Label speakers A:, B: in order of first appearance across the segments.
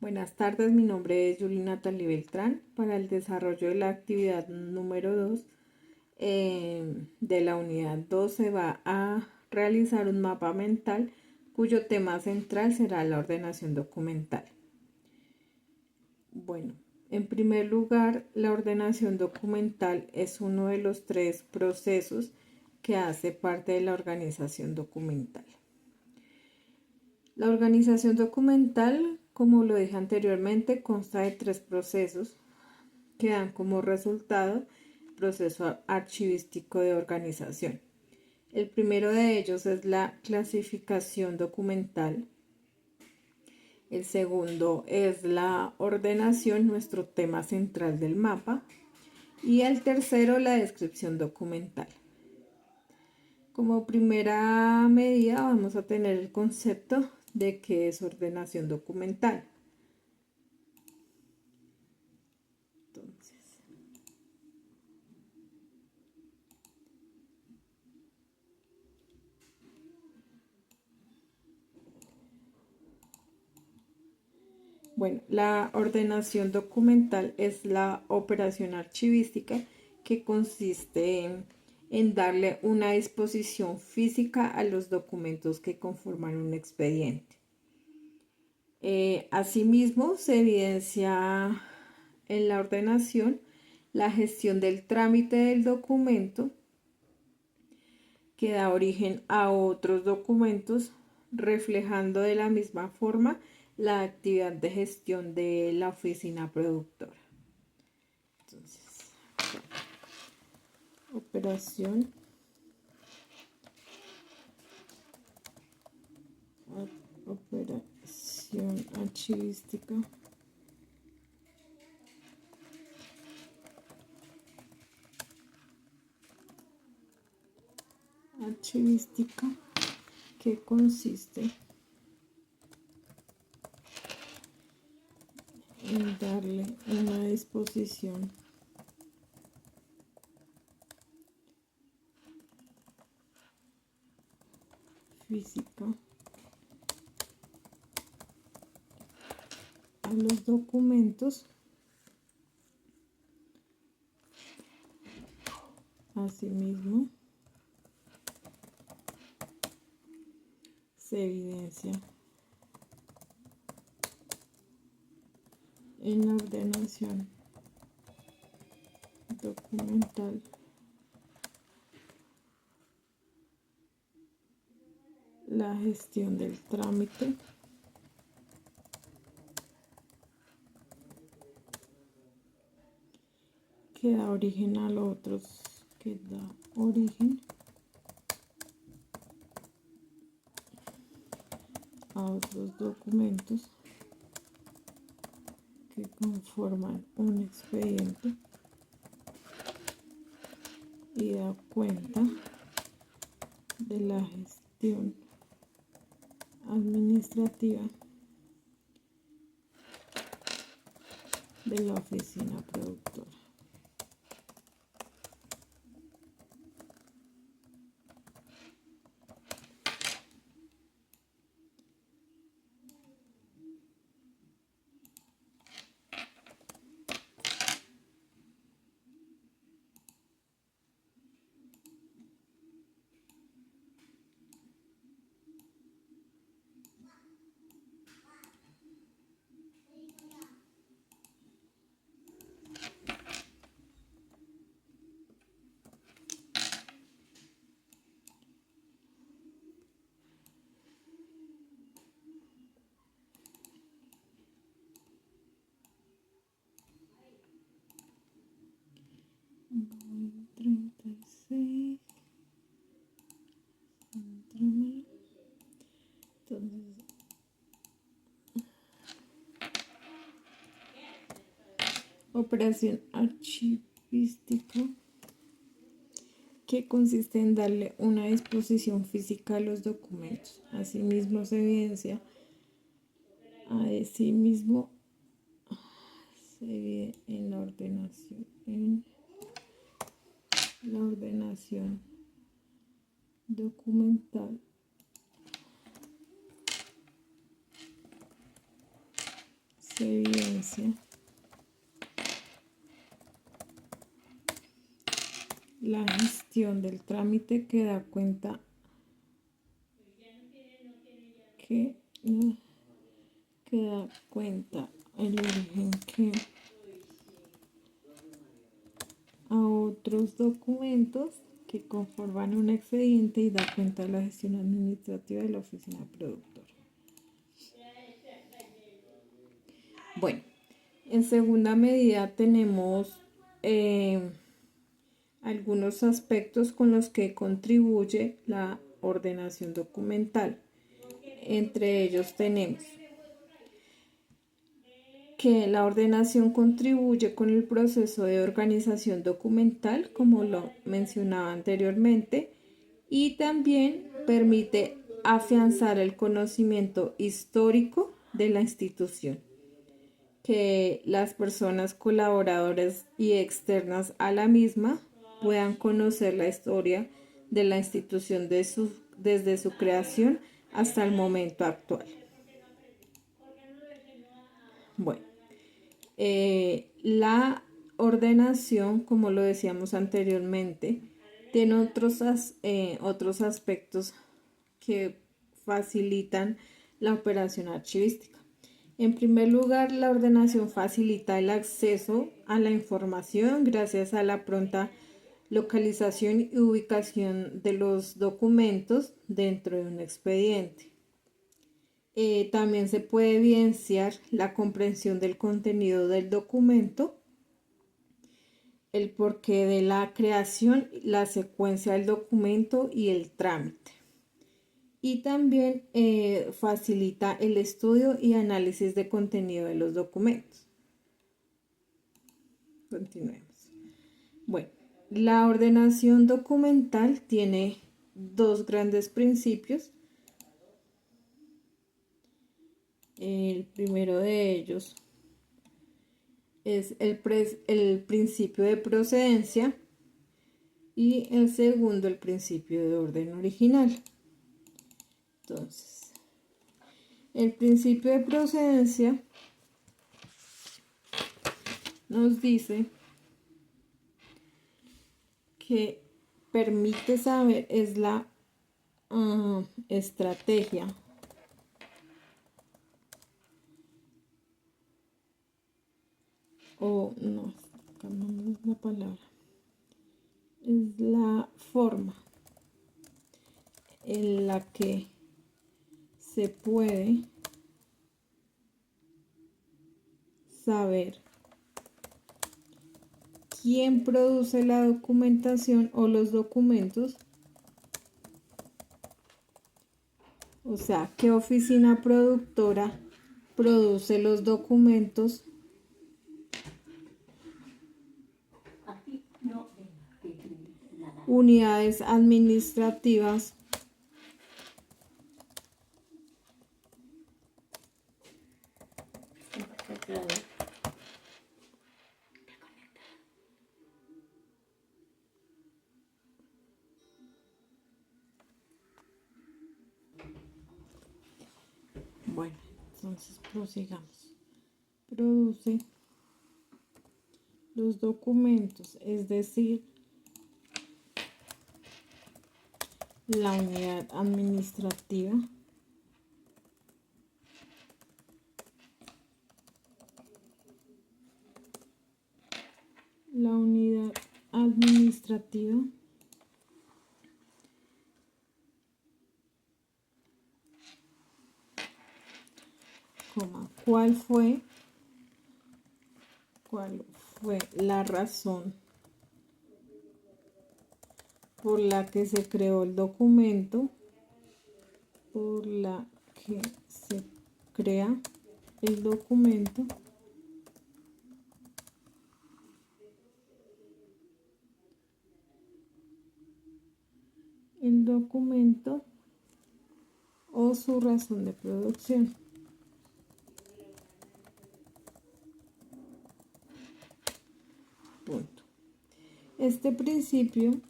A: Buenas tardes, mi nombre es Yuli Natalie Beltrán. Para el desarrollo de la actividad número 2 de la unidad 2 se va a realizar un mapa mental cuyo tema central será la ordenación documental. Bueno, en primer lugar, la ordenación documental es uno de los 3 procesos que hace parte de la organización documental. La organización documental, como lo dije anteriormente, consta de 3 procesos que dan como resultado el proceso archivístico de organización. El primero de ellos es la clasificación documental. El segundo es la ordenación, nuestro tema central del mapa. Y el tercero, la descripción documental. Como primera medida vamos a tener el concepto de qué es ordenación documental. Bueno, la ordenación documental es la operación archivística que consiste en darle una disposición física a los documentos que conforman un expediente. Asimismo, se evidencia en la ordenación la gestión del trámite del documento que da origen a otros documentos, reflejando de la misma forma la actividad de gestión de la oficina productora. Entonces, operación archivística que consiste en darle una disposición física a los documentos. Asimismo, se evidencia en la ordenación documental la gestión del trámite que da origen a los otros, documentos que conforman un expediente y da cuenta de la gestión administrativa de la oficina productora. Entonces, operación archivística que consiste en darle una disposición física a los documentos. Asimismo, se evidencia en la ordenación documental se evidencia la gestión del trámite que da cuenta el origen que a otros documentos que conforman un expediente y da cuenta de la gestión administrativa de la oficina productora. Bueno, en segunda medida tenemos algunos aspectos con los que contribuye la ordenación documental. Entre ellos tenemos que la ordenación contribuye con el proceso de organización documental, como lo mencionaba anteriormente, y también permite afianzar el conocimiento histórico de la institución, que las personas colaboradoras y externas a la misma puedan conocer la historia de la institución desde su creación hasta el momento actual. Bueno, la ordenación, como lo decíamos anteriormente, tiene otros aspectos que facilitan la operación archivística. En primer lugar, la ordenación facilita el acceso a la información gracias a la pronta localización y ubicación de los documentos dentro de un expediente. También se puede evidenciar la comprensión del contenido del documento, el porqué de la creación, la secuencia del documento y el trámite. Y también facilita el estudio y análisis de contenido de los documentos. Continuemos. Bueno, la ordenación documental tiene dos grandes principios. El primero de ellos es el principio de procedencia y el segundo el principio de orden original. Entonces, el principio de procedencia nos dice que permite saber, es la estrategia o no, cambiamos la palabra, es la forma en la que se puede saber quién produce la documentación o los documentos, o sea, qué oficina productora produce los documentos unidades administrativas bueno, entonces prosigamos. Produce los documentos, es decir, la unidad administrativa ¿cuál fue la razón por la que se creó el documento, por la que se crea el documento, o su razón de producción. Punto. Este principio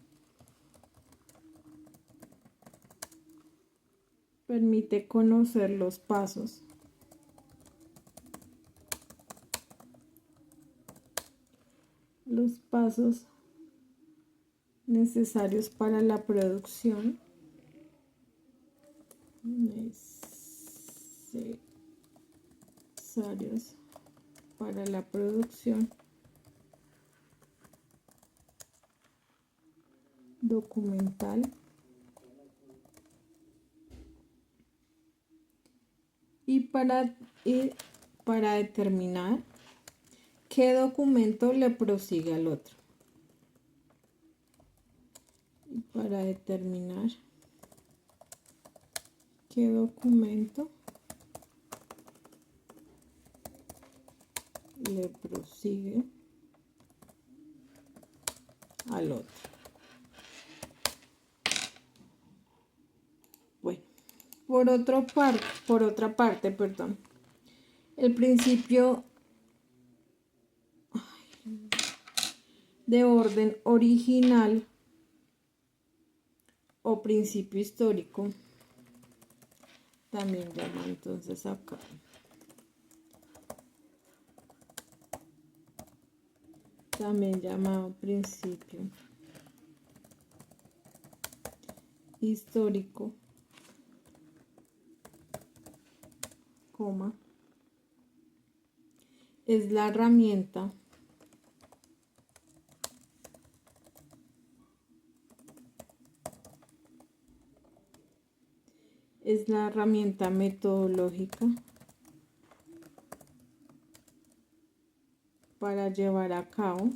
A: permite conocer los pasos los pasos necesarios para la producción. Necesarios para la producción documental y para determinar qué documento le prosigue al otro. Y para determinar qué documento le prosigue al otro. Bueno, por otra parte, perdón, el principio de orden original o principio histórico, también llama entonces acá. También llamado principio histórico, coma, es la herramienta metodológica para llevar a cabo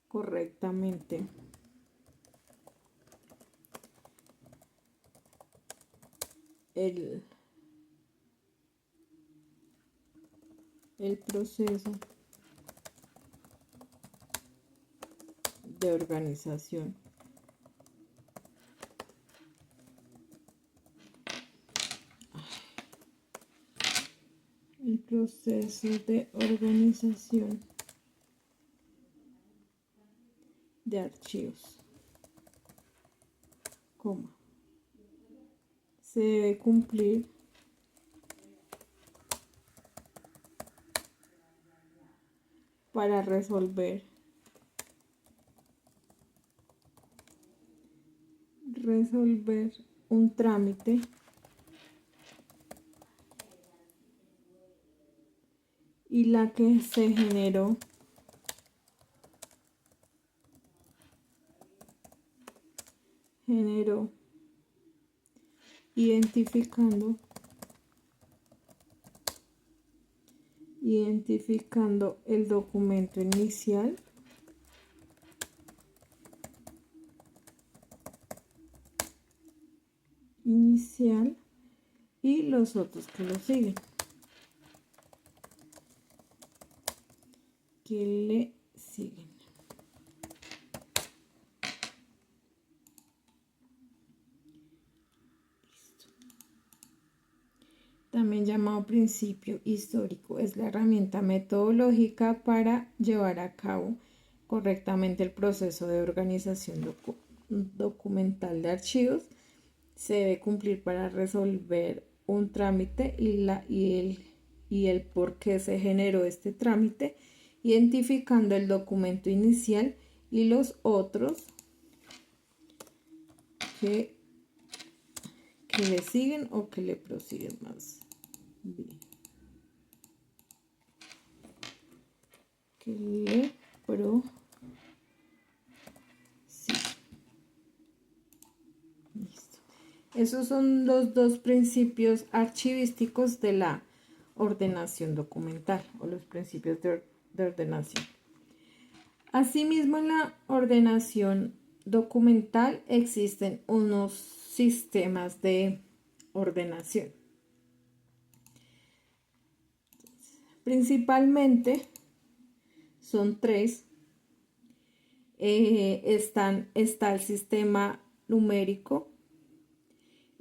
A: correctamente el proceso de organización de archivos, coma, se debe cumplir para resolver un trámite y la que se generó identificando el documento inicial y los otros que lo siguen, que le siguen. También llamado principio histórico, es la herramienta metodológica para llevar a cabo correctamente el proceso de organización documental de archivos. Se debe cumplir para resolver un trámite y el por qué se generó este trámite, identificando el documento inicial y los otros que le siguen o que le prosiguen más bien. Que le prosiguen. Listo. Esos son los dos principios archivísticos de la ordenación documental o los principios de ordenación. Asimismo, en la ordenación documental existen unos sistemas de ordenación. Principalmente son tres. Está el sistema numérico,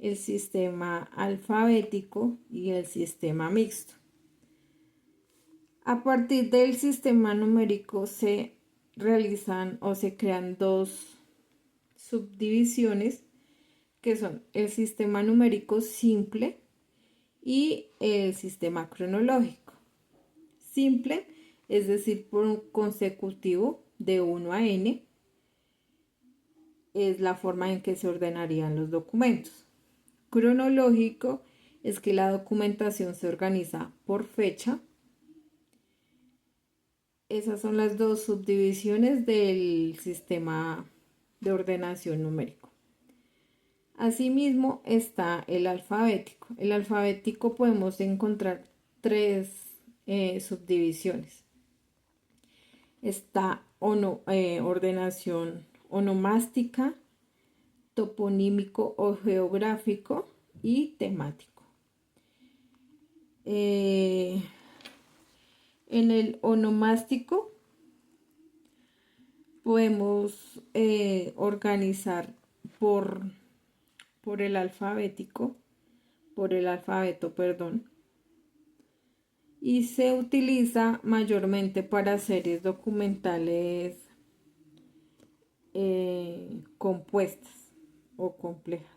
A: el sistema alfabético y el sistema mixto. A partir del sistema numérico se realizan o se crean dos subdivisiones que son el sistema numérico simple y el sistema cronológico. Simple, es decir, por un consecutivo de 1 a n, es la forma en que se ordenarían los documentos. Cronológico es que la documentación se organiza por fecha. Esas son las dos subdivisiones del sistema de ordenación numérico. Asimismo está el alfabético. El alfabético podemos encontrar tres subdivisiones. Está ordenación onomástica, toponímico o geográfico y temático. En el onomástico podemos organizar por el alfabeto, y se utiliza mayormente para series documentales compuestas o complejas.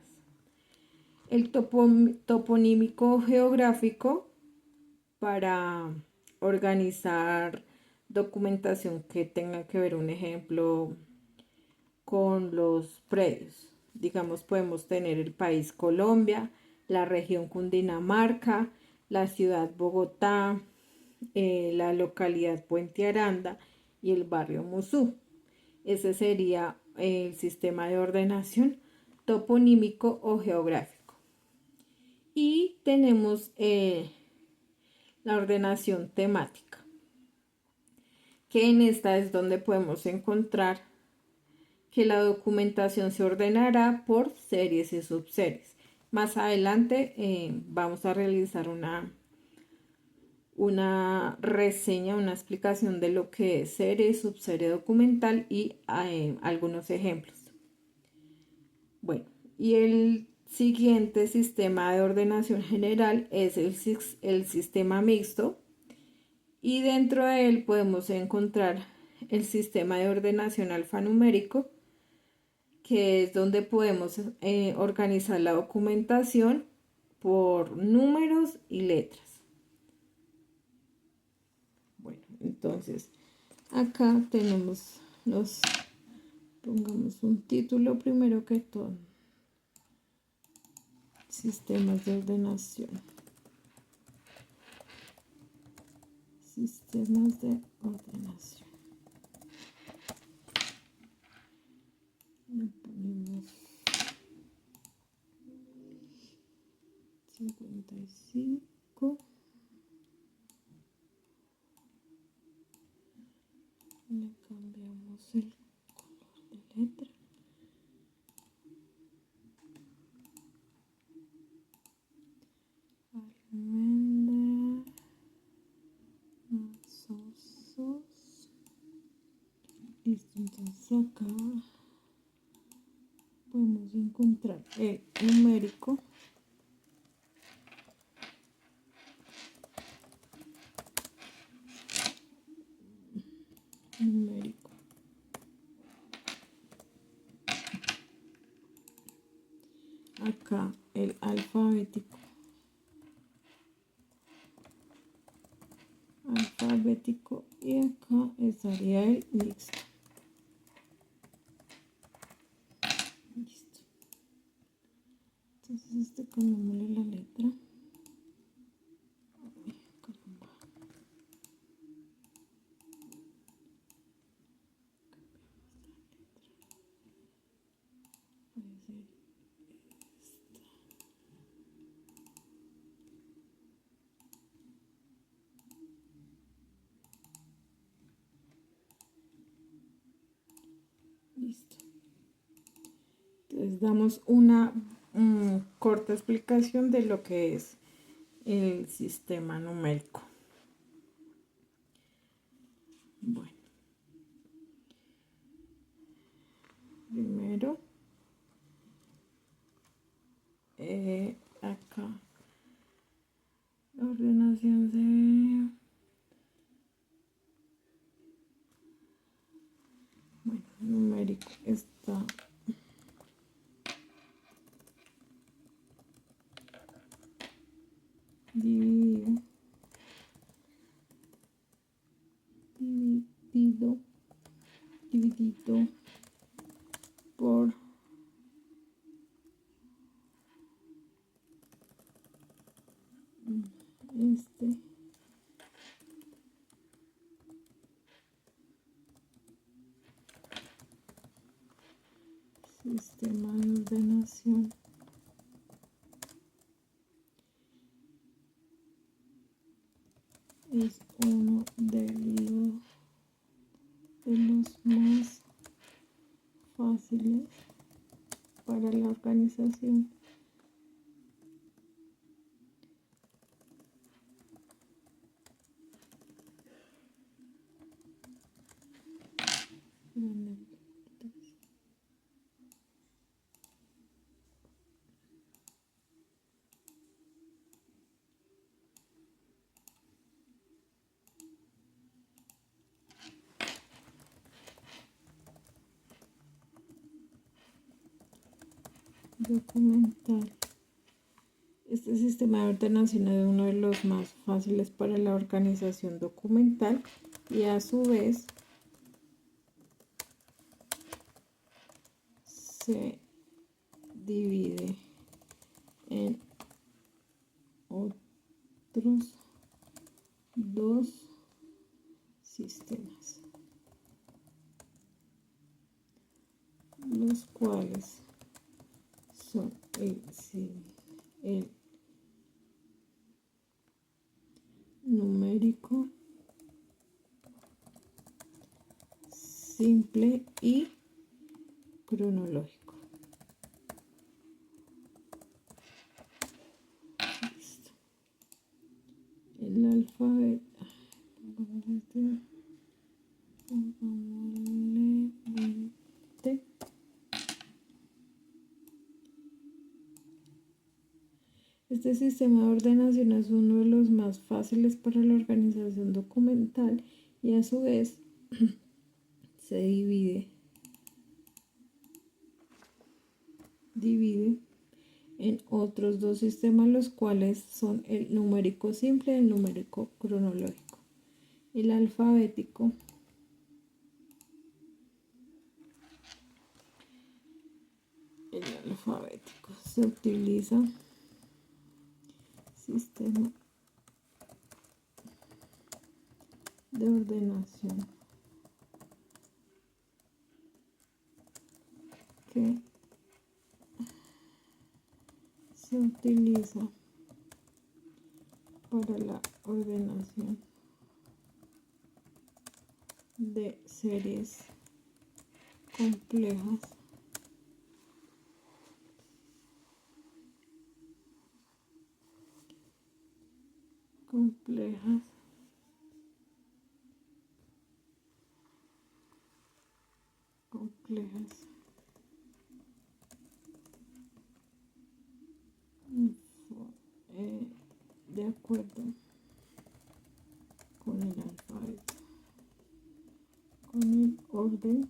A: El toponímico geográfico para organizar documentación que tenga que ver, un ejemplo, con los predios. Digamos, podemos tener el país Colombia, la región Cundinamarca, la ciudad Bogotá, la localidad Puente Aranda y el barrio Musú. Ese sería el sistema de ordenación toponímico o geográfico. Y tenemos la ordenación temática, que en esta es donde podemos encontrar que la documentación se ordenará por series y subseries. Más adelante vamos a realizar una reseña, una explicación de lo que es serie, subserie documental y algunos ejemplos. Bueno, y el siguiente sistema de ordenación general es el sistema mixto, y dentro de él podemos encontrar el sistema de ordenación alfanumérico, que es donde podemos organizar la documentación por números y letras. Bueno, entonces acá tenemos pongamos un título primero que todo: sistemas de ordenación. Sistemas de ordenación. Le ponemos 55. Le cambiamos el color de letra. Almendra. Sosos. Listo, entonces acá podemos encontrar el numérico. Acá el alfabético. Y acá estaría el mixto. Listo. Entonces cambiémosle la letra. Listo. Entonces damos una corta explicación de lo que es el sistema numérico. Bueno, primero acá la ordenación de numérico está dividido por este sistema de ordenación es uno de los más fáciles para la organización documental. Este sistema de ordenación es uno de los más fáciles para la organización documental y a su vez se divide en otros dos sistemas, los cuales son el numérico simple y cronológico. Listo. El alfabeto. Este sistema de ordenación es uno de los más fáciles para la organización documental y a su vez se divide en otros dos sistemas, los cuales son el numérico simple y el numérico cronológico. El alfabético se utiliza sistema de ordenación que se utiliza para la ordenación de series complejas de acuerdo con el alfabeto, con el orden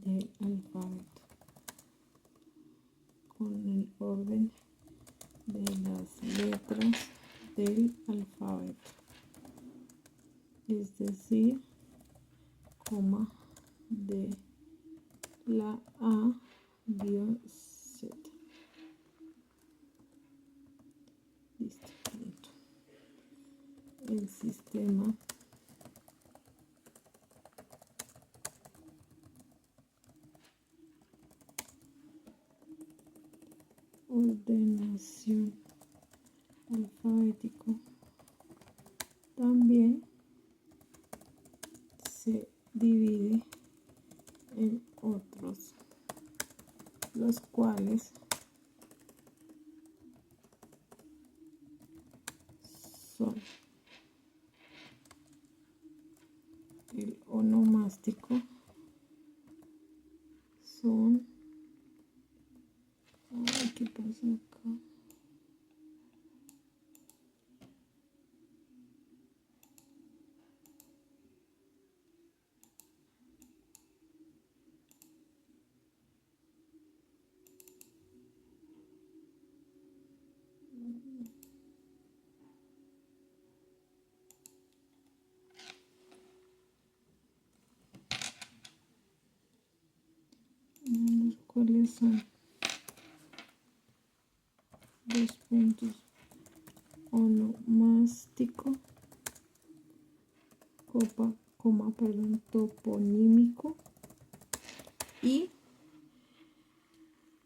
A: del alfabeto, con el orden de las letras del alfabeto, es decir, coma de la A-Z. Listo, punto. El sistema ordenación alfabético también se divide en otros, los cuales son el onomástico, ¿qué pasa acá? ¿Cuáles son? Dos puntos. Onomástico, toponímico y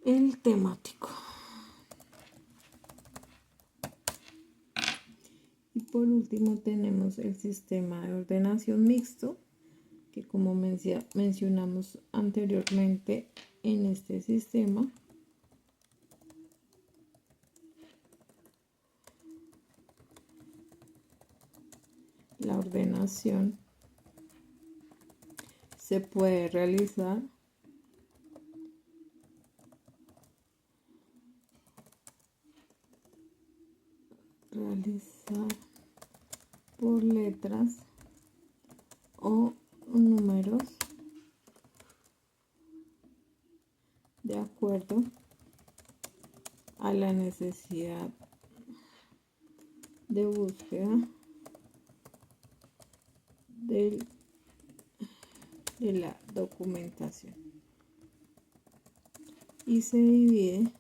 A: el temático. Y por último tenemos el sistema de ordenación mixto, que como mencionamos anteriormente, en este sistema la ordenación se puede realizar por letras o números de acuerdo a la necesidad de búsqueda de la documentación, y se divide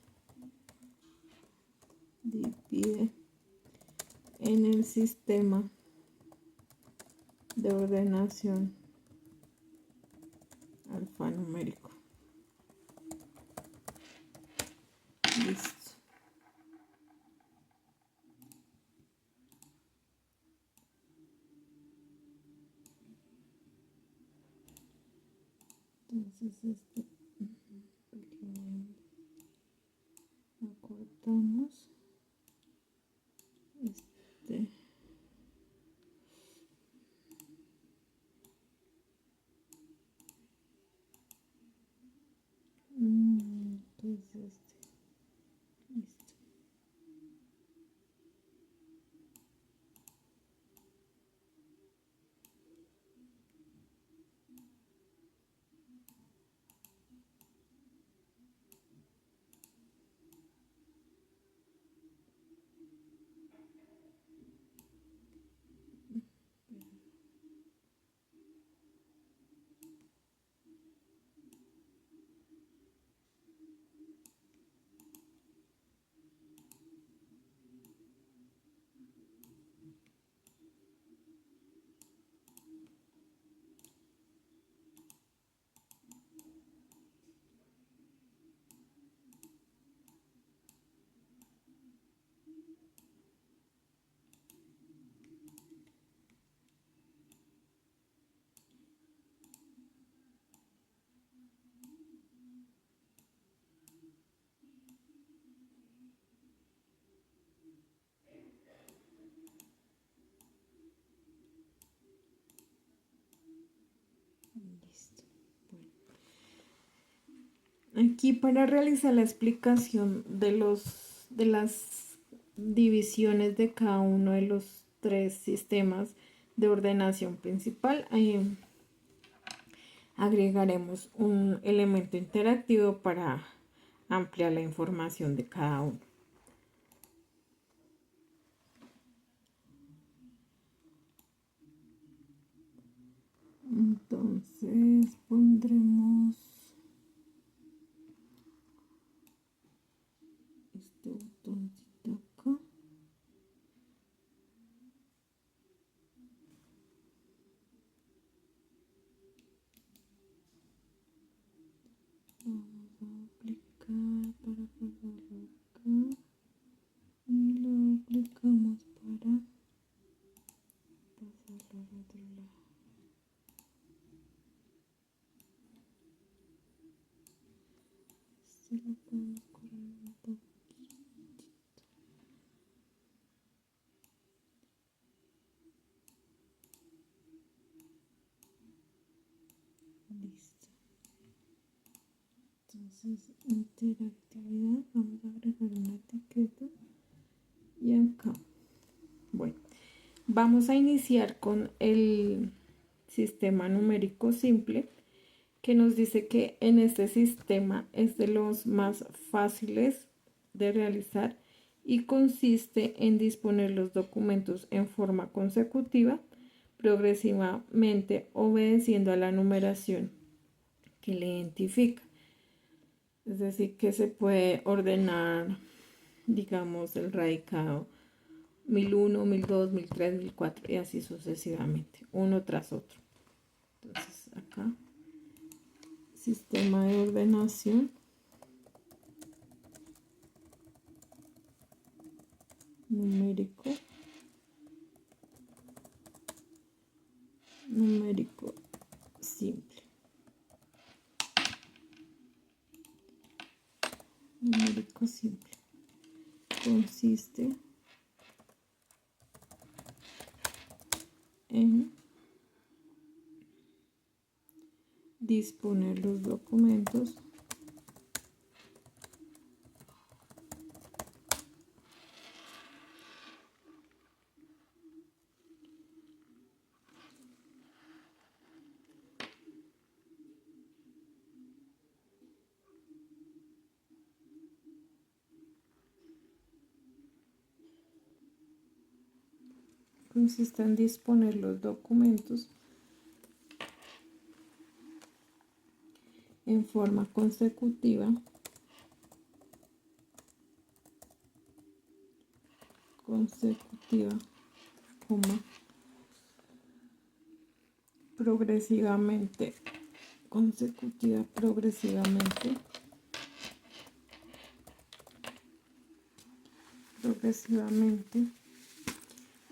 A: en el sistema de ordenación alfanumérico. Listo. Entonces acortamos listo. Aquí para realizar la explicación de las divisiones de cada uno de los tres sistemas de ordenación principal, agregaremos un elemento interactivo para ampliar la información de cada uno. Entonces pondremos este botoncito acá. Vamos a aplicar para pegarlo acá y lo aplicamos para pasarlo al otro lado. Se lo podemos correr un poquito. Listo. Entonces, interactividad, vamos a agregar una etiqueta y acá. Bueno, vamos a iniciar con el sistema numérico simple, que nos dice que en este sistema es de los más fáciles de realizar y consiste en disponer los documentos en forma consecutiva, progresivamente obedeciendo a la numeración que le identifica. Es decir, que se puede ordenar, digamos, el radicado 1001, 1002, 1003, 1004 y así sucesivamente, uno tras otro. Entonces acá, sistema de ordenación numérico simple. Numérico simple consiste en disponer los documentos consiste en disponer los documentos en forma consecutiva progresivamente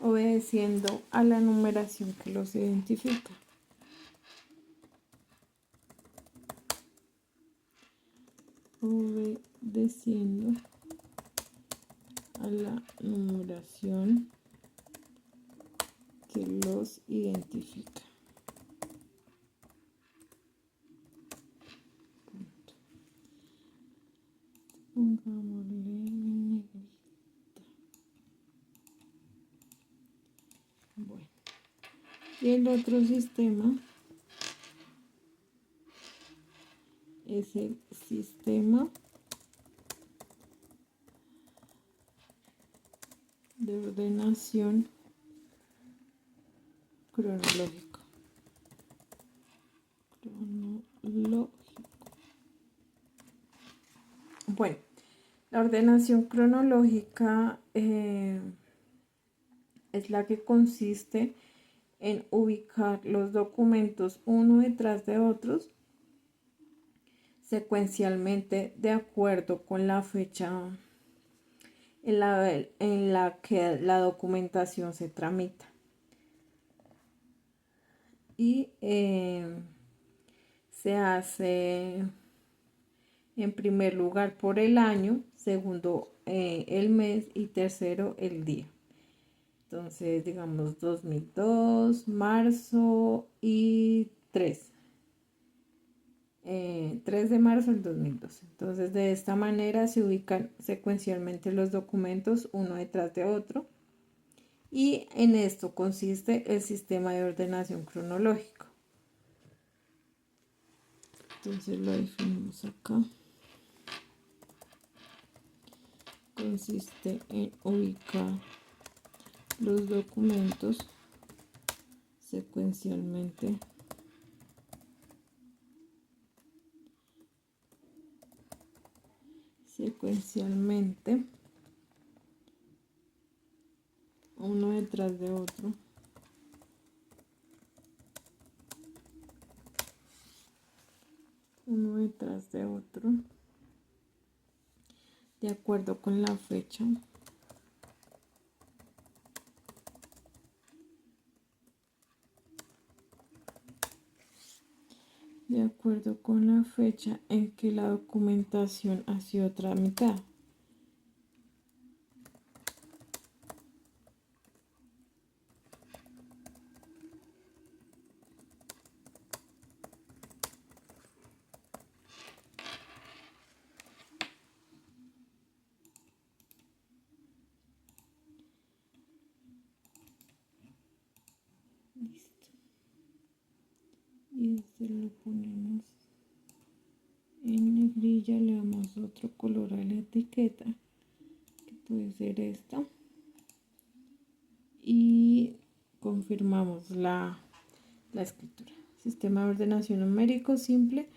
A: obedeciendo a la numeración que los identifica. Obedeciendo a la numeración que los identifica. Pongámosle negrita. Bueno, y el otro sistema es el sistema de ordenación cronológico. Bueno, la ordenación cronológica es la que consiste en ubicar los documentos uno detrás de otros secuencialmente de acuerdo con la fecha en la que la documentación se tramita. Y se hace en primer lugar por el año, segundo el mes y tercero el día. Entonces, digamos 2002, marzo y 3 de marzo del 2002. Entonces, de esta manera se ubican secuencialmente los documentos uno detrás de otro. Y en esto consiste el sistema de ordenación cronológico. Entonces lo definimos acá. Consiste en ubicar los documentos secuencialmente uno detrás de otro de acuerdo con la fecha en que la documentación ha sido tramitada. Listo. Y este lo ponemos en negrilla, le damos otro color a la etiqueta, que puede ser esta, y confirmamos la escritura. Sistema de ordenación numérico simple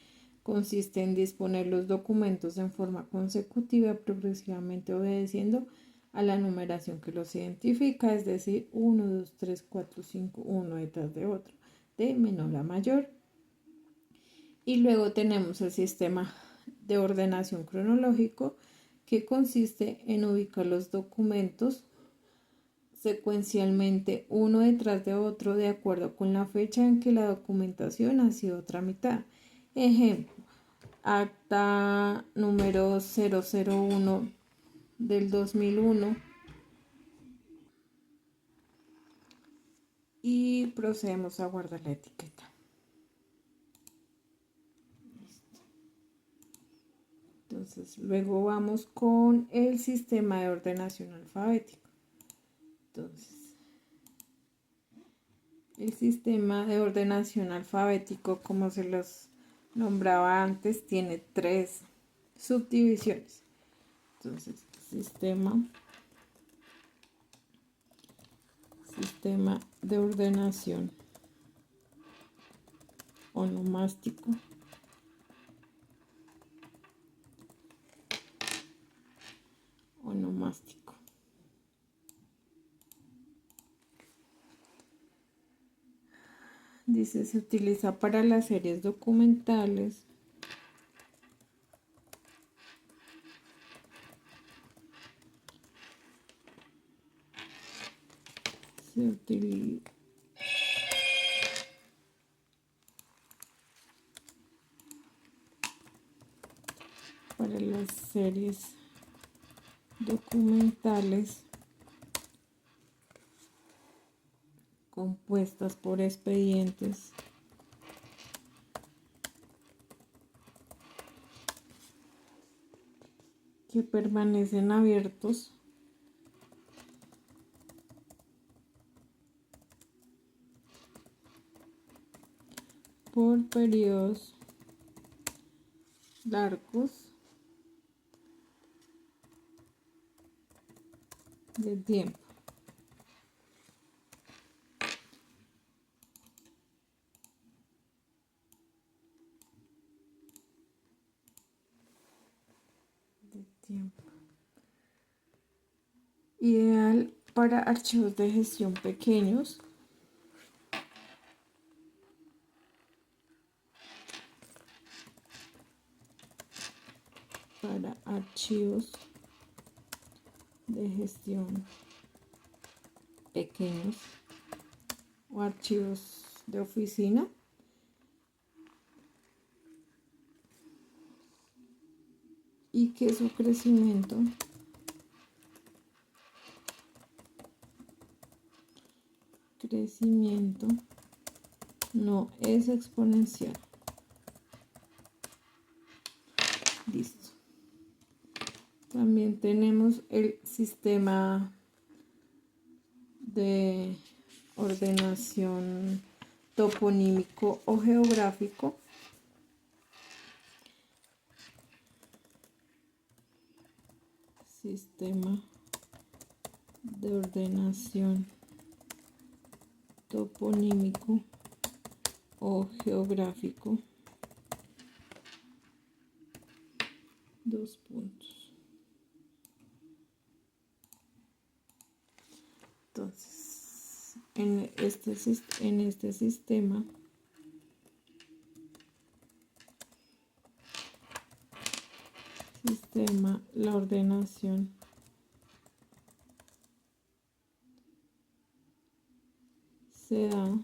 A: consiste en disponer los documentos en forma consecutiva, progresivamente obedeciendo a la numeración que los identifica, es decir, 1, 2, 3, 4, 5, uno detrás de otro, de menor a mayor. Y luego tenemos el sistema de ordenación cronológico, que consiste en ubicar los documentos secuencialmente uno detrás de otro de acuerdo con la fecha en que la documentación ha sido tramitada. Ejemplo, acta número 001 del 2001 y procedemos a guardar la etiqueta. Entonces, luego vamos con el sistema de ordenación alfabético. Entonces, el sistema de ordenación alfabético, como se los nombraba antes, tiene 3 subdivisiones. Entonces, sistema de ordenación onomástico, dice, se utiliza para las series documentales se utiliza para las series documentales compuestas por expedientes que permanecen abiertos por periodos largos de tiempo. Ideal para archivos de gestión pequeños, para archivos de gestión pequeños o archivos de oficina, y que su crecimiento no es exponencial. Listo. También tenemos el sistema de ordenación toponímico o geográfico, sistema de ordenación toponímico o geográfico, dos puntos. Entonces, en este sistema la ordenación se da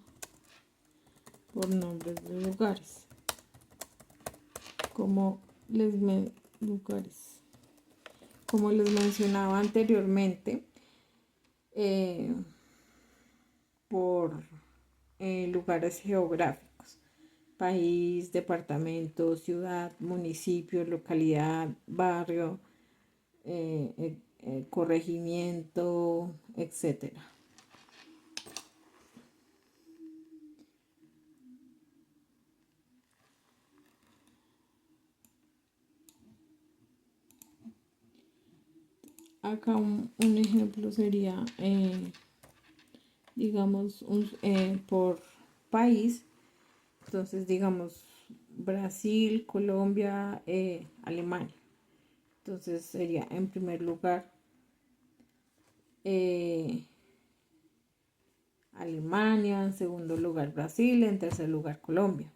A: por nombres de lugares, como les mencionaba anteriormente, por lugares geográficos: país, departamento, ciudad, municipio, localidad, barrio, corregimiento, etcétera. Acá un ejemplo sería, digamos, por país. Entonces, digamos, Brasil, Colombia, Alemania. Entonces sería en primer lugar Alemania, en segundo lugar Brasil, en tercer lugar Colombia.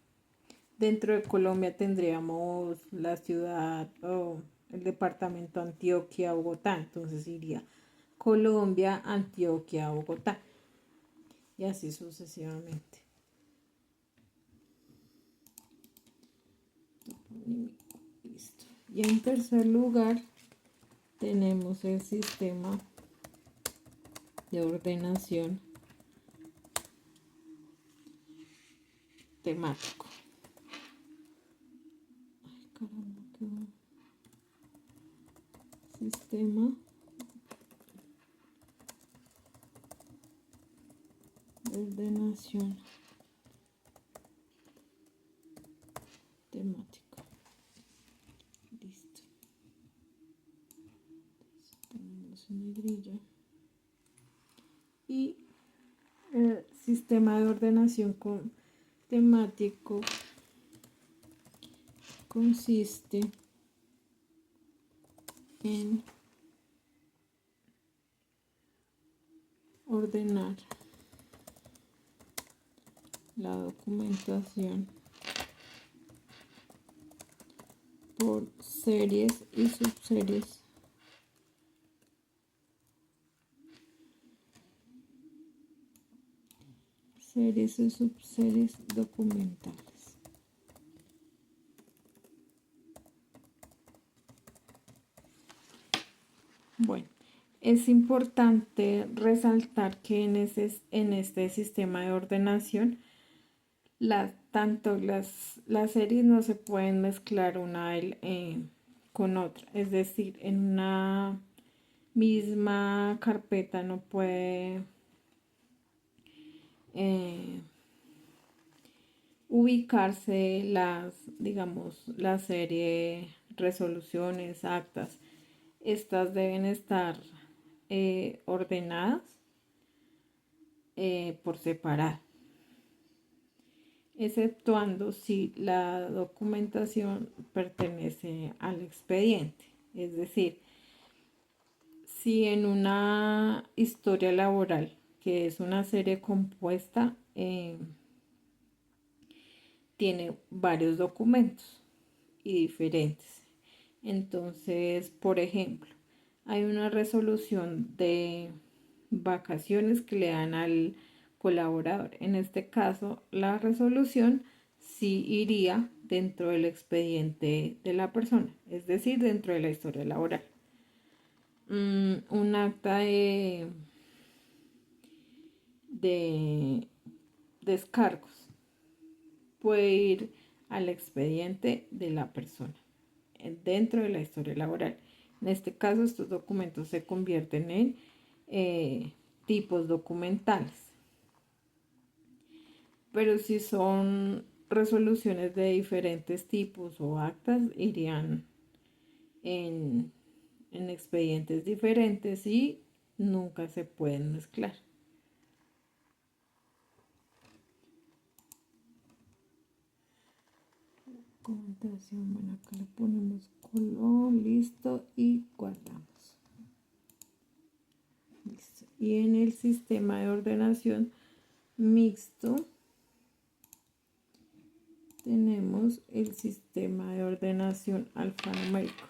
A: Dentro de Colombia tendríamos la ciudad o el departamento Antioquia, Bogotá. Entonces iría Colombia, Antioquia, Bogotá. Y así sucesivamente. Listo. Y en tercer lugar tenemos el sistema de ordenación temático. Ay, caramba, qué bueno. Sistema de ordenación temático. Listo. Entonces, tenemos una grilla. Y el sistema de ordenación temático consiste en ordenar la documentación por series y subseries series y subseries documentales. Bueno, es importante resaltar que en este sistema de ordenación tanto las series no se pueden mezclar una con otra. Es decir, en una misma carpeta no puede ubicarse la serie, resoluciones, actas. Estas deben estar ordenadas por separado, exceptuando si la documentación pertenece al expediente. Es decir, si en una historia laboral, que es una serie compuesta, tiene varios documentos y diferentes. Entonces, por ejemplo, hay una resolución de vacaciones que le dan al colaborador. En este caso, la resolución sí iría dentro del expediente de la persona, es decir, dentro de la historia laboral. Un acta de descargos puede ir al expediente de la persona dentro de la historia laboral. En este caso, estos documentos se convierten en tipos documentales. Pero si son resoluciones de diferentes tipos o actas, irían en expedientes diferentes y nunca se pueden mezclar. Documentación, bueno, acá le ponemos color, listo, y guardamos. Listo. Y en el sistema de ordenación mixto tenemos el sistema de ordenación alfanumérico.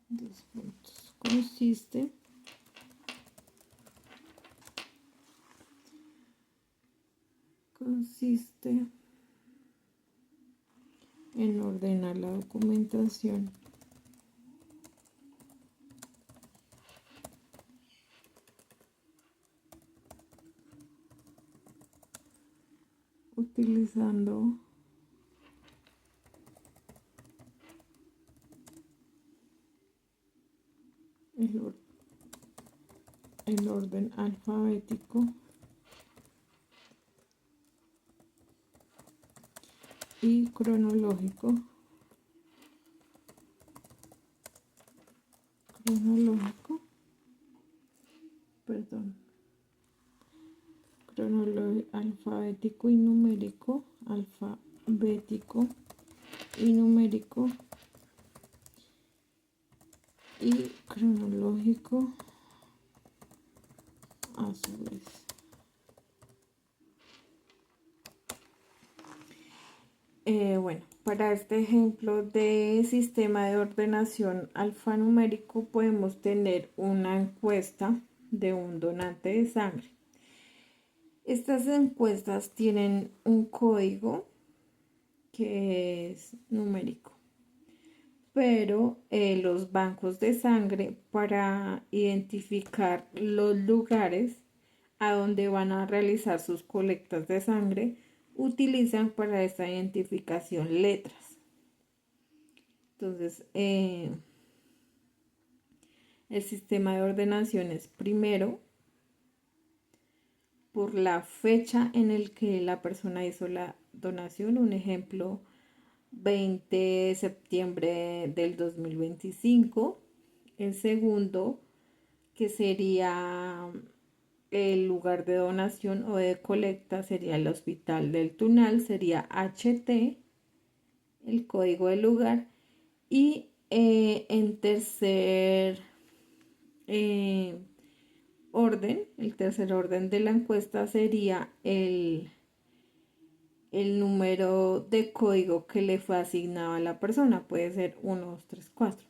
A: Dos puntos. Consiste en ordenar la documentación utilizando el orden alfabético y cronológico, alfabético y numérico, y cronológico a su vez. Bueno, para este ejemplo de sistema de ordenación alfanumérico podemos tener una encuesta de un donante de sangre. Estas encuestas tienen un código que es numérico, pero los bancos de sangre, para identificar los lugares a donde van a realizar sus colectas de sangre, utilizan para esta identificación letras. Entonces, el sistema de ordenación es primero por la fecha en el que la persona hizo la donación. Un ejemplo, 20 de septiembre del 2025. El segundo, que sería el lugar de donación o de colecta, sería el Hospital del Tunal, sería HT, el código del lugar. Y en tercer orden, el tercer orden de la encuesta sería el número de código que le fue asignado a la persona. Puede ser 1, 2, 3, 4.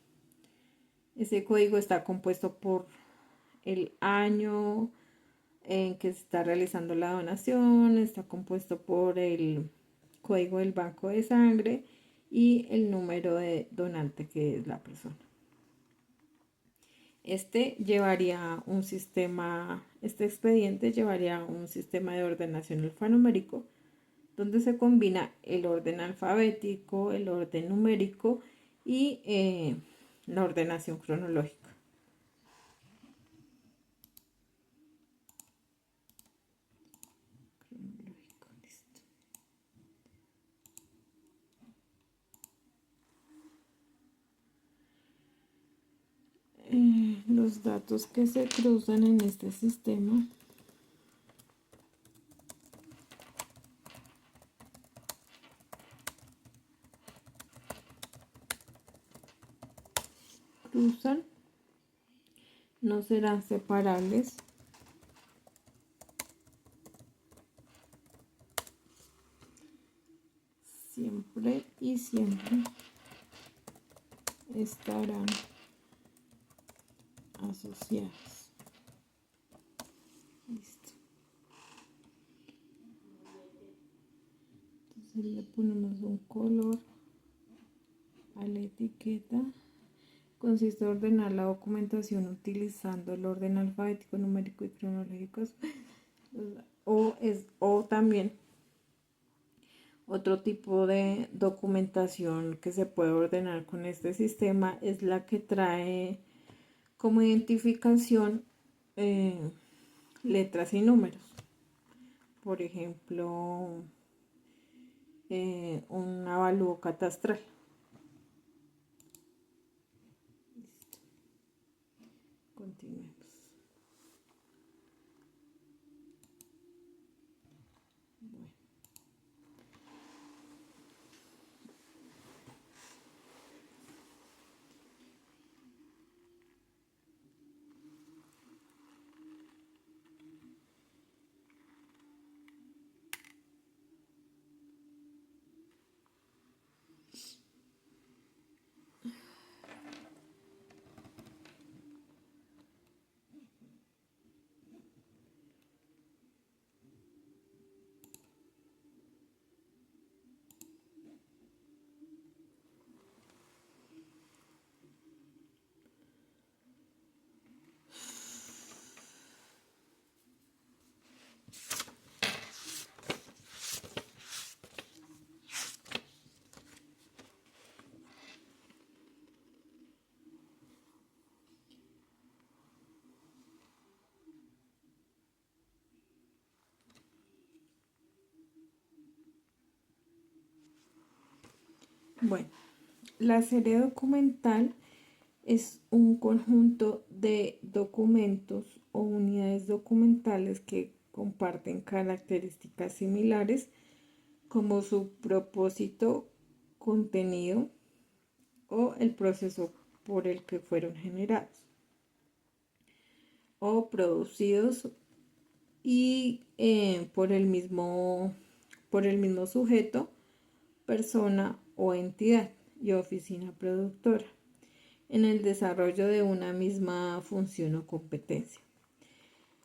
A: Ese código está compuesto por el año en que se está realizando la donación, está compuesto por el código del banco de sangre y el número de donante, que es la persona. Este expediente llevaría un sistema de ordenación alfanumérico donde se combina el orden alfabético, el orden numérico y la ordenación cronológica. Los datos que se cruzan en este sistema no serán separables siempre estarán asociadas. Listo. Entonces le ponemos un color a la etiqueta. Consiste en ordenar la documentación utilizando el orden alfabético, numérico y cronológico. O también otro tipo de documentación que se puede ordenar con este sistema es la que trae como identificación letras y números. Por ejemplo, un avalúo catastral. Listo. Continuemos. Bueno. Bueno, la serie documental es un conjunto de documentos o unidades documentales que comparten características similares como su propósito, contenido o el proceso por el que fueron generados o producidos y por el mismo sujeto, persona o entidad y oficina productora en el desarrollo de una misma función o competencia.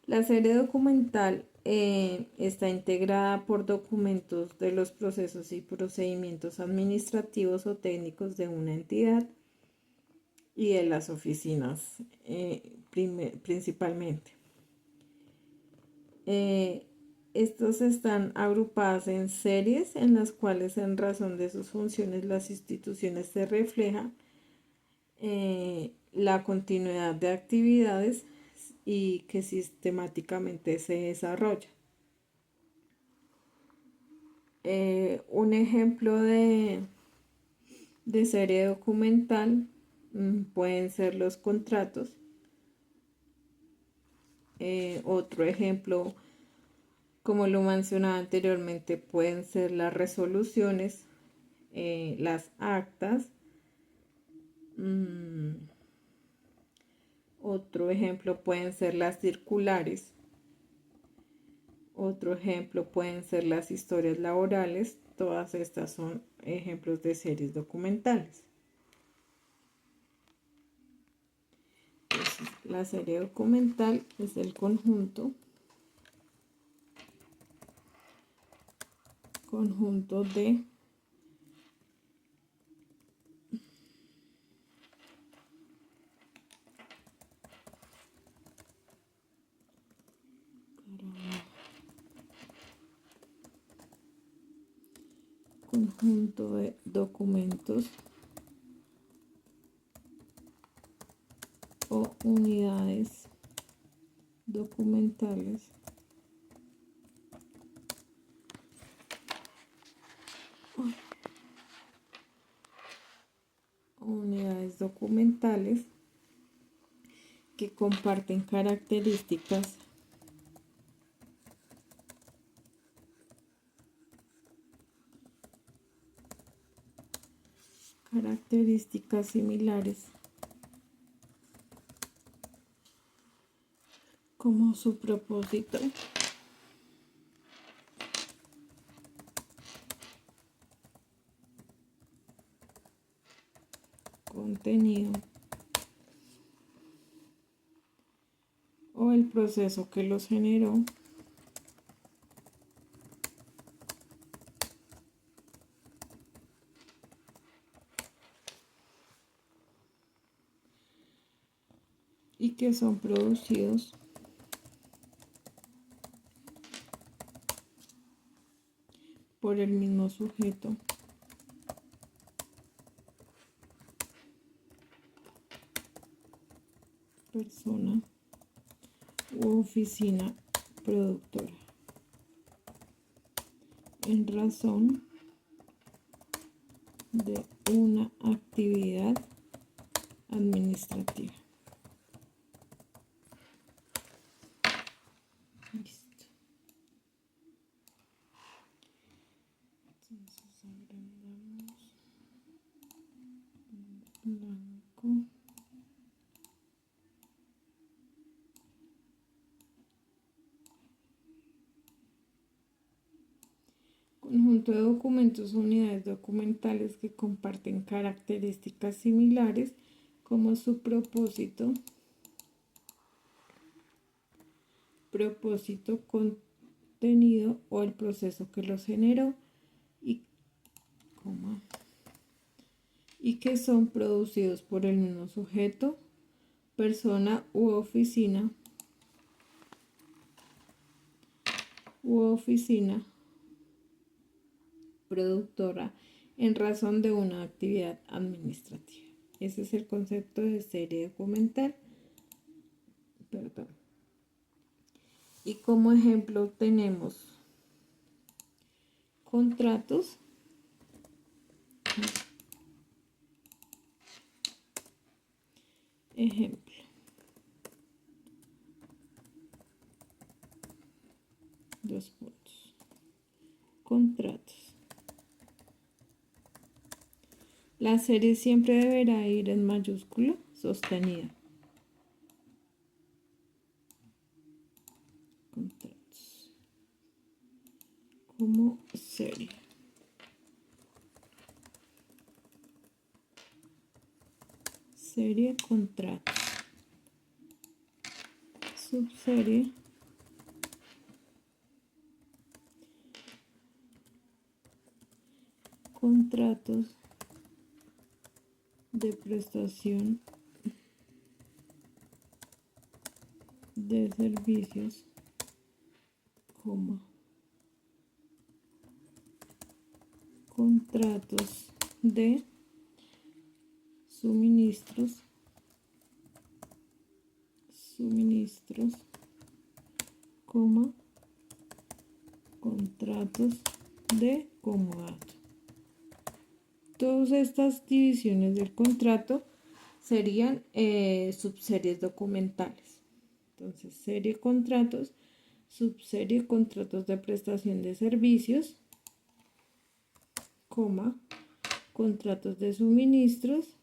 A: La serie documental está integrada por documentos de los procesos y procedimientos administrativos o técnicos de una entidad y de las oficinas principalmente. Estos están agrupadas en series en las cuales en razón de sus funciones las instituciones se refleja la continuidad de actividades y que sistemáticamente se desarrolla. Un ejemplo de serie documental pueden ser los contratos. Otro ejemplo, como lo mencionaba anteriormente, pueden ser las resoluciones, las actas. Otro ejemplo pueden ser las circulares. Otro ejemplo pueden ser las historias laborales. Todas estas son ejemplos de series documentales. Entonces, la serie documental es el conjunto de documentos o unidades documentales que comparten características similares como su propósito, contenido o el proceso que los generó, y que son producidos por el mismo sujeto, persona u oficina productora en razón de una actividad administrativa. Listo. Entonces agrandamos blanco. Conjunto de documentos o unidades documentales que comparten características similares como su propósito, contenido o el proceso que los generó y que son producidos por el mismo sujeto, persona u oficina productora en razón de una actividad administrativa. Ese es el concepto de serie documental. Y como ejemplo tenemos contratos, Ejemplo. Dos puntos. Contratos. La serie siempre deberá ir en mayúscula sostenida. Contratos. Como serie. Serie contratos. Subserie. Contratos de prestación de servicios, coma, contratos de suministros, coma, contratos de comodato. Todas estas divisiones del contrato serían subseries documentales. Entonces, serie contratos, subserie contratos de prestación de servicios, coma, contratos de suministros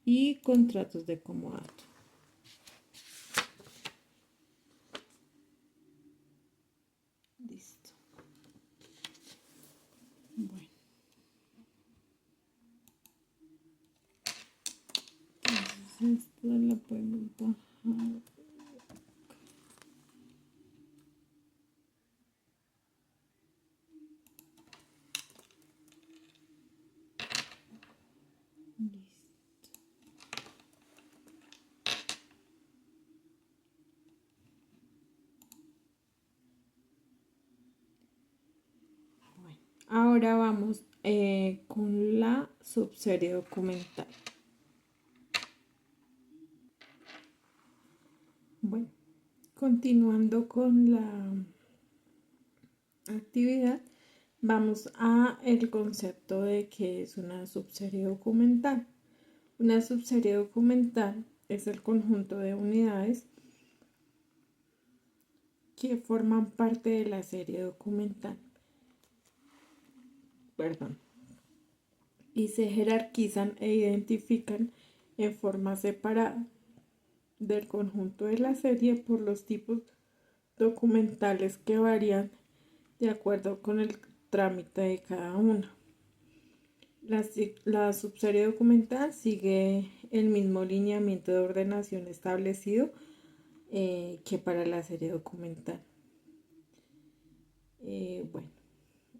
A: y contratos de comodato. Listo. Bueno. Entonces, esta la podemos bajar. Ahora vamos con la subserie documental. Bueno, continuando con la actividad, vamos a el concepto de qué es una subserie documental. Una subserie documental es el conjunto de unidades que forman parte de la serie documental. Y se jerarquizan e identifican en forma separada del conjunto de la serie por los tipos documentales que varían de acuerdo con el trámite de cada una. La subserie documental sigue el mismo lineamiento de ordenación establecido que para la serie documental. Bueno,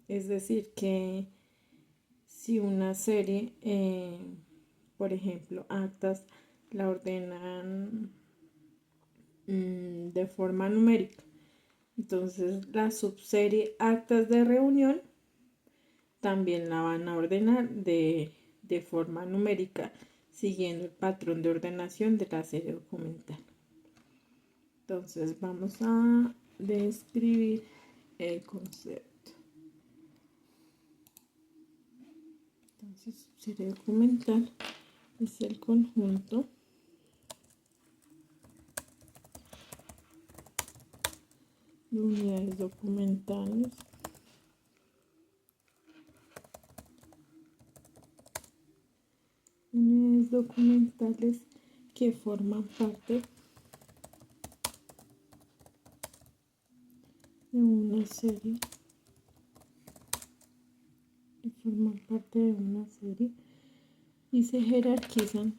A: es decir que si una serie, por ejemplo, actas, la ordenan de forma numérica, entonces la subserie actas de reunión también la van a ordenar de forma numérica, siguiendo el patrón de ordenación de la serie documental. Entonces vamos a describir el concepto. Entonces, subserie documental es el conjunto de unidades documentales que forman parte de una serie y se jerarquizan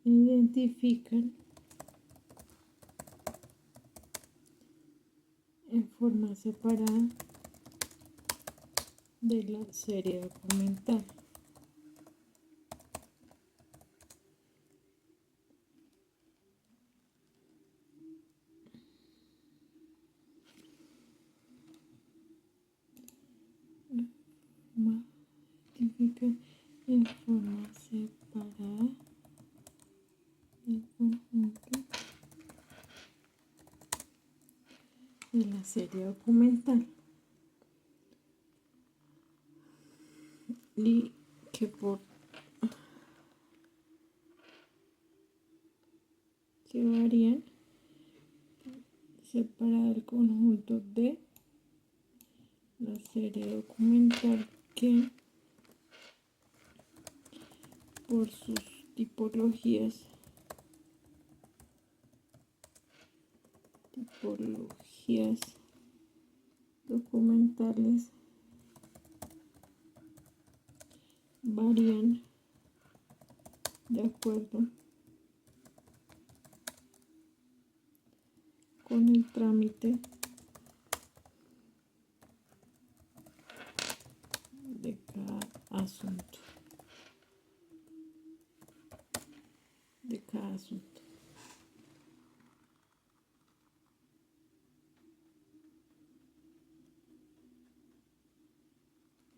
A: e identifican en forma separada de la serie documental. Identifican en forma separada el conjunto de la serie documental. y que varían separar el conjunto de la serie documental que por sus tipologías documentales varían de acuerdo con el trámite de cada asunto.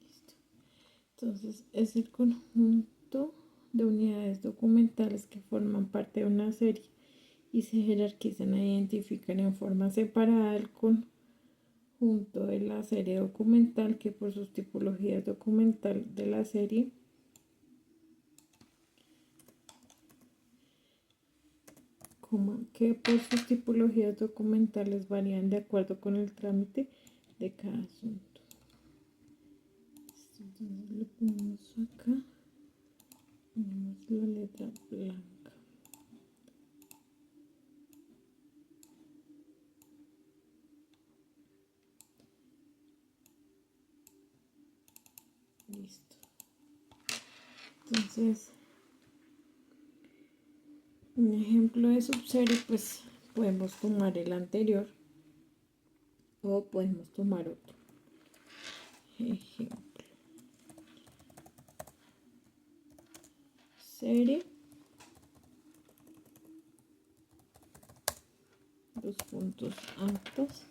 A: Listo. Entonces es el conjunto de unidades documentales que forman parte de una serie y se jerarquizan e identifican en forma separada el conjunto de la serie documental que por sus tipologías documental de la serie que por sus tipologías documentales varían de acuerdo con el trámite de cada asunto. Entonces lo ponemos acá, ponemos la letra blanca. Listo. Entonces, un ejemplo de subserie, pues podemos tomar el anterior o podemos tomar otro ejemplo. Serie, dos puntos actas,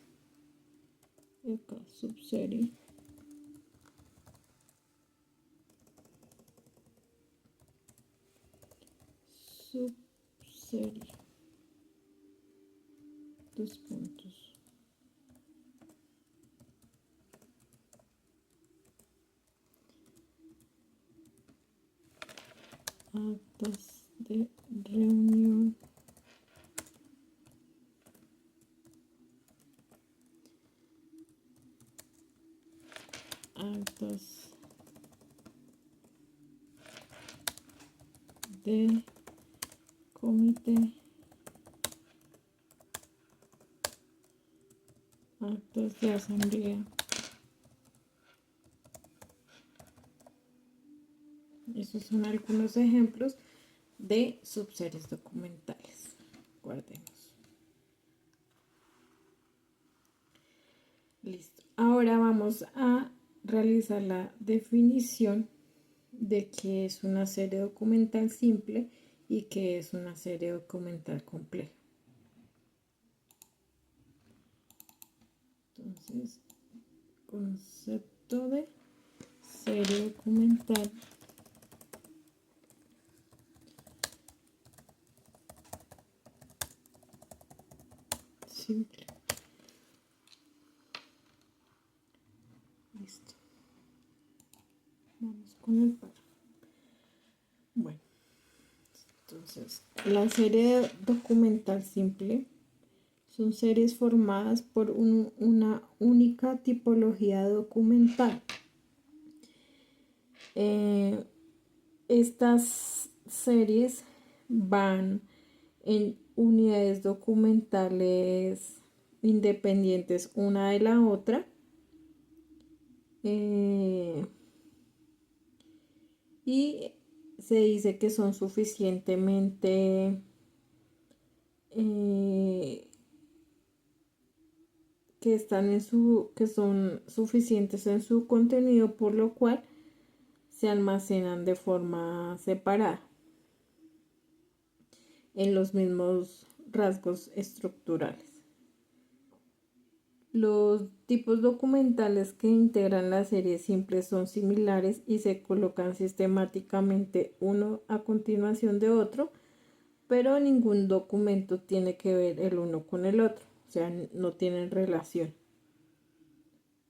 A: y acá subserie. Subserie, dos puntos. Actas de reunión. Actas de comité. Actas de asamblea. Esos son algunos ejemplos de subseries documentales. Guardemos. Listo. Ahora vamos a realizar la definición de qué es una serie documental simple y qué es una serie documental compleja. Entonces, concepto de serie documental simple. Listo. Vamos con el párrafo. Bueno, entonces, la serie documental simple son series formadas por una única tipología documental. Estas series van en unidades documentales independientes una de la otra. Y se dice que son suficientemente que son suficientes en su contenido, por lo cual se almacenan de forma separada en los mismos rasgos estructurales. Los tipos documentales que integran la serie simple son similares y se colocan sistemáticamente uno a continuación de otro, pero ningún documento tiene que ver el uno con el otro, o sea, no tienen relación.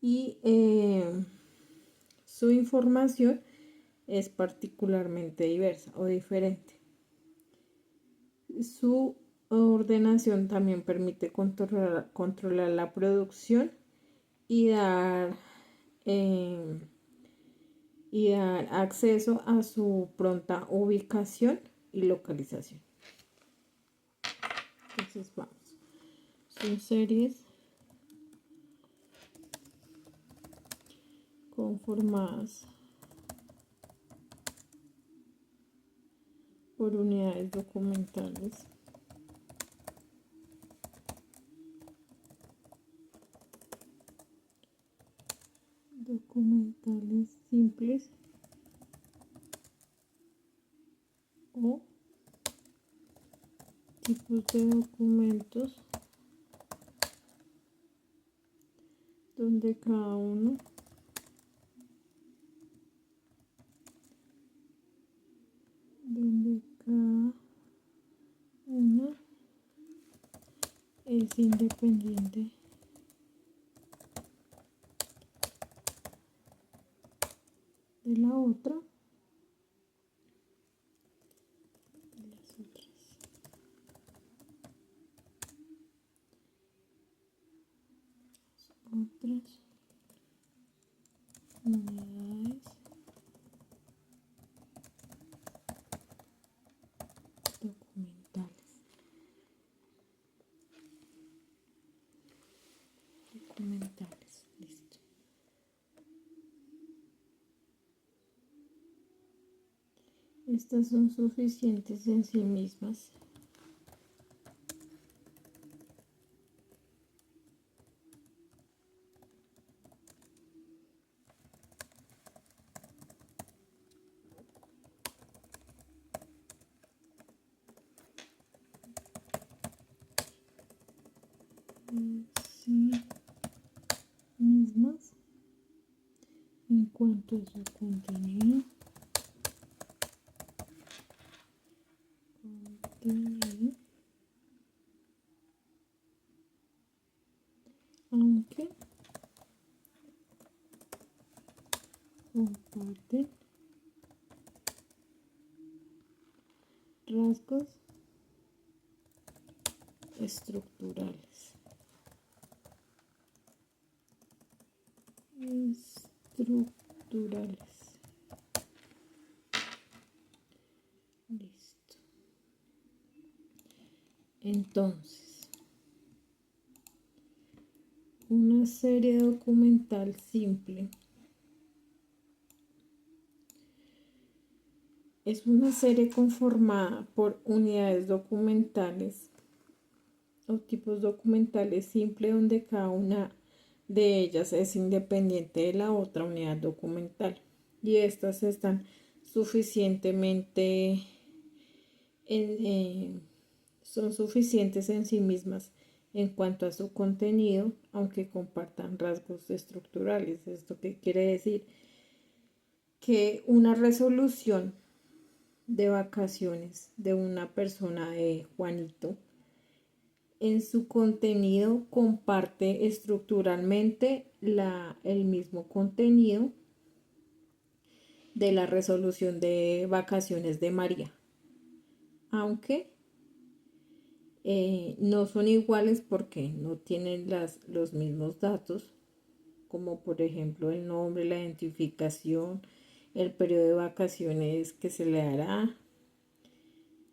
A: Y su información es particularmente diversa o diferente. Su ordenación también permite controlar la producción y dar acceso a su pronta ubicación y localización. Entonces vamos. Son series conformadas por unidades documentales simples o tipos de documentos donde cada uno es independiente de la otra, de las otras unidades documentales. Listo. Estas son suficientes en sí mismas en cuanto a su contenido, aunque comparten rasgos estructurales. Listo. Entonces, una serie documental simple es una serie conformada por unidades documentales o tipos documentales simples donde cada una de ellas es independiente de la otra unidad documental y estas están suficientemente son suficientes en sí mismas en cuanto a su contenido, aunque compartan rasgos estructurales. ¿Esto qué quiere decir? Que una resolución de vacaciones de una persona de Juanito en su contenido comparte estructuralmente el mismo contenido de la resolución de vacaciones de María, aunque no son iguales porque no tienen los mismos datos, como por ejemplo el nombre, la identificación, el periodo de vacaciones que se le dará,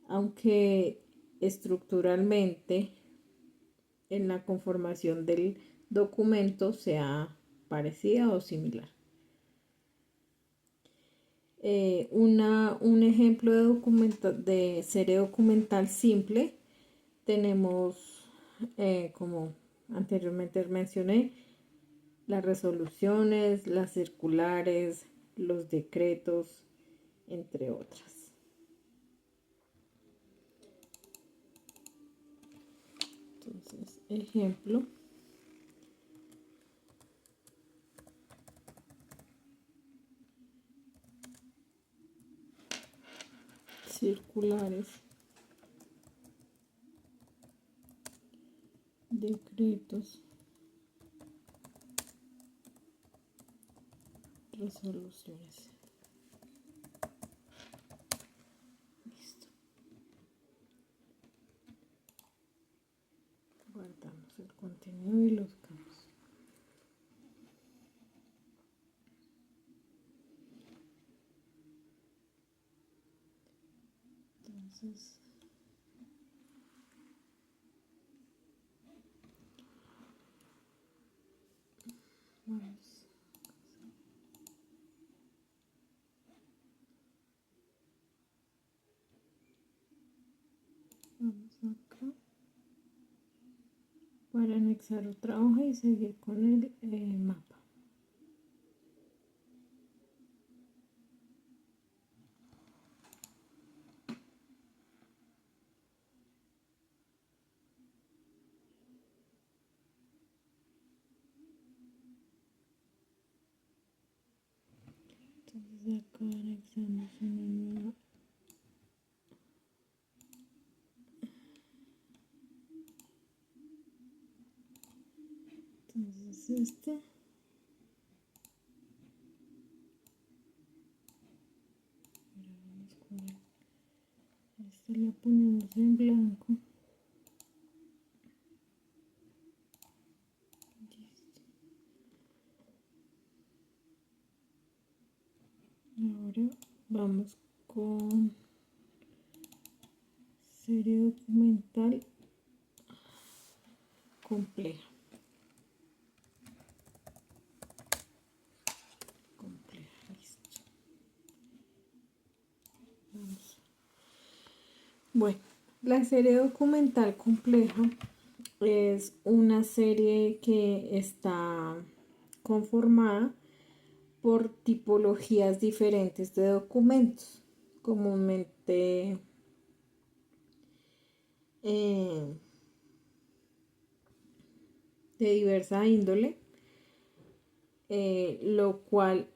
A: aunque estructuralmente en la conformación del documento sea parecida o similar. Un ejemplo de serie documental simple tenemos, como anteriormente mencioné, las resoluciones, las circulares, los decretos, entre otras. Entonces, ejemplo. Circulares, decretos, resoluciones. el contenido y los campos. Entonces, vamos acá para anexar otra hoja y seguir con el mapa. Entonces acá anexamos una nueva. Entonces la ponemos en blanco. Ahora vamos con serie documental compleja. Listo. Vamos. Bueno, la serie documental compleja es una serie que está conformada por tipologías diferentes de documentos, comúnmente de diversa índole, lo cual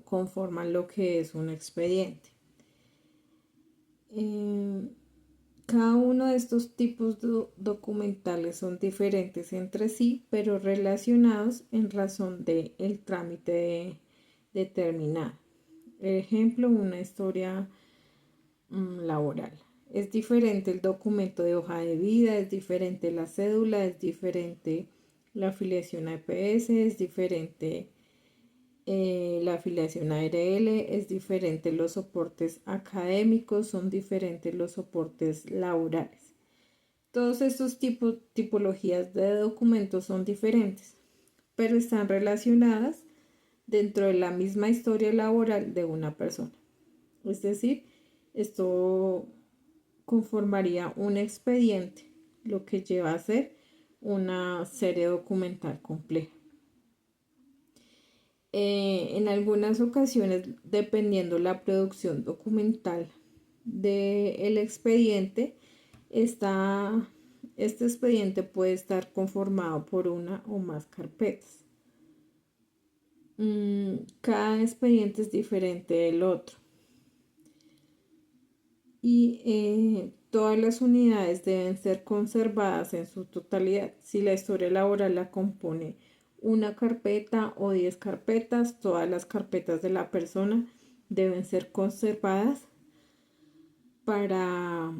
A: conforman lo que es un expediente. Cada uno de estos tipos documentales son diferentes entre sí, pero relacionados en razón del trámite determinado. Ejemplo, una historia laboral. Es diferente el documento de hoja de vida, es diferente la cédula, es diferente la afiliación a EPS, es diferente la afiliación a ARL, es diferente los soportes académicos, son diferentes los soportes laborales. Todos estos tipologías de documentos son diferentes, pero están relacionadas dentro de la misma historia laboral de una persona. Es decir, esto conformaría un expediente, lo que lleva a ser una serie documental compleja. En algunas ocasiones, dependiendo la producción documental del expediente, este expediente puede estar conformado por una o más carpetas. Cada expediente es diferente del otro. Y todas las unidades deben ser conservadas en su totalidad. Si la historia laboral la compone una carpeta o 10 carpetas, todas las carpetas de la persona deben ser conservadas para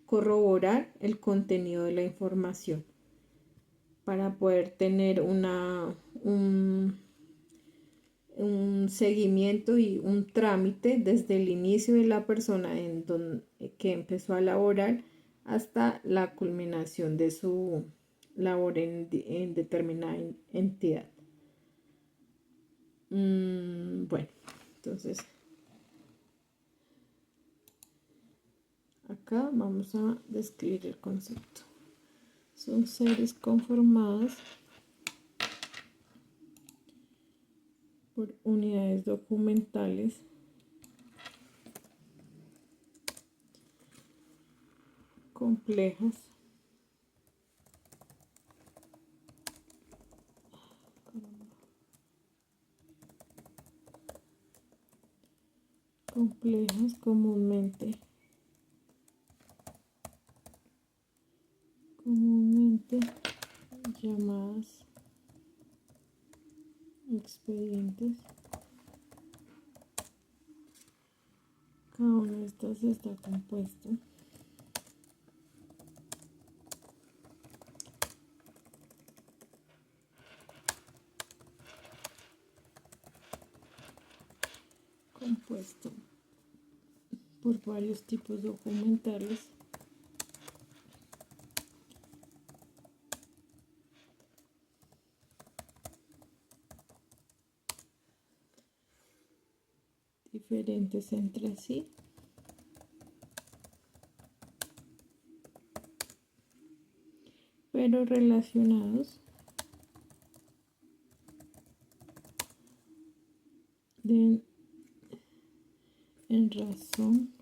A: corroborar el contenido de la información, para poder tener un seguimiento y un trámite desde el inicio de la persona que empezó a laborar hasta la culminación de su labor en determinada entidad. Bueno, entonces acá vamos a describir el concepto. Son series conformadas por unidades documentales complejas comúnmente llamadas expedientes. Cada una de estas está compuesto por varios tipos documentales. Diferentes entre sí. Pero relacionados en razón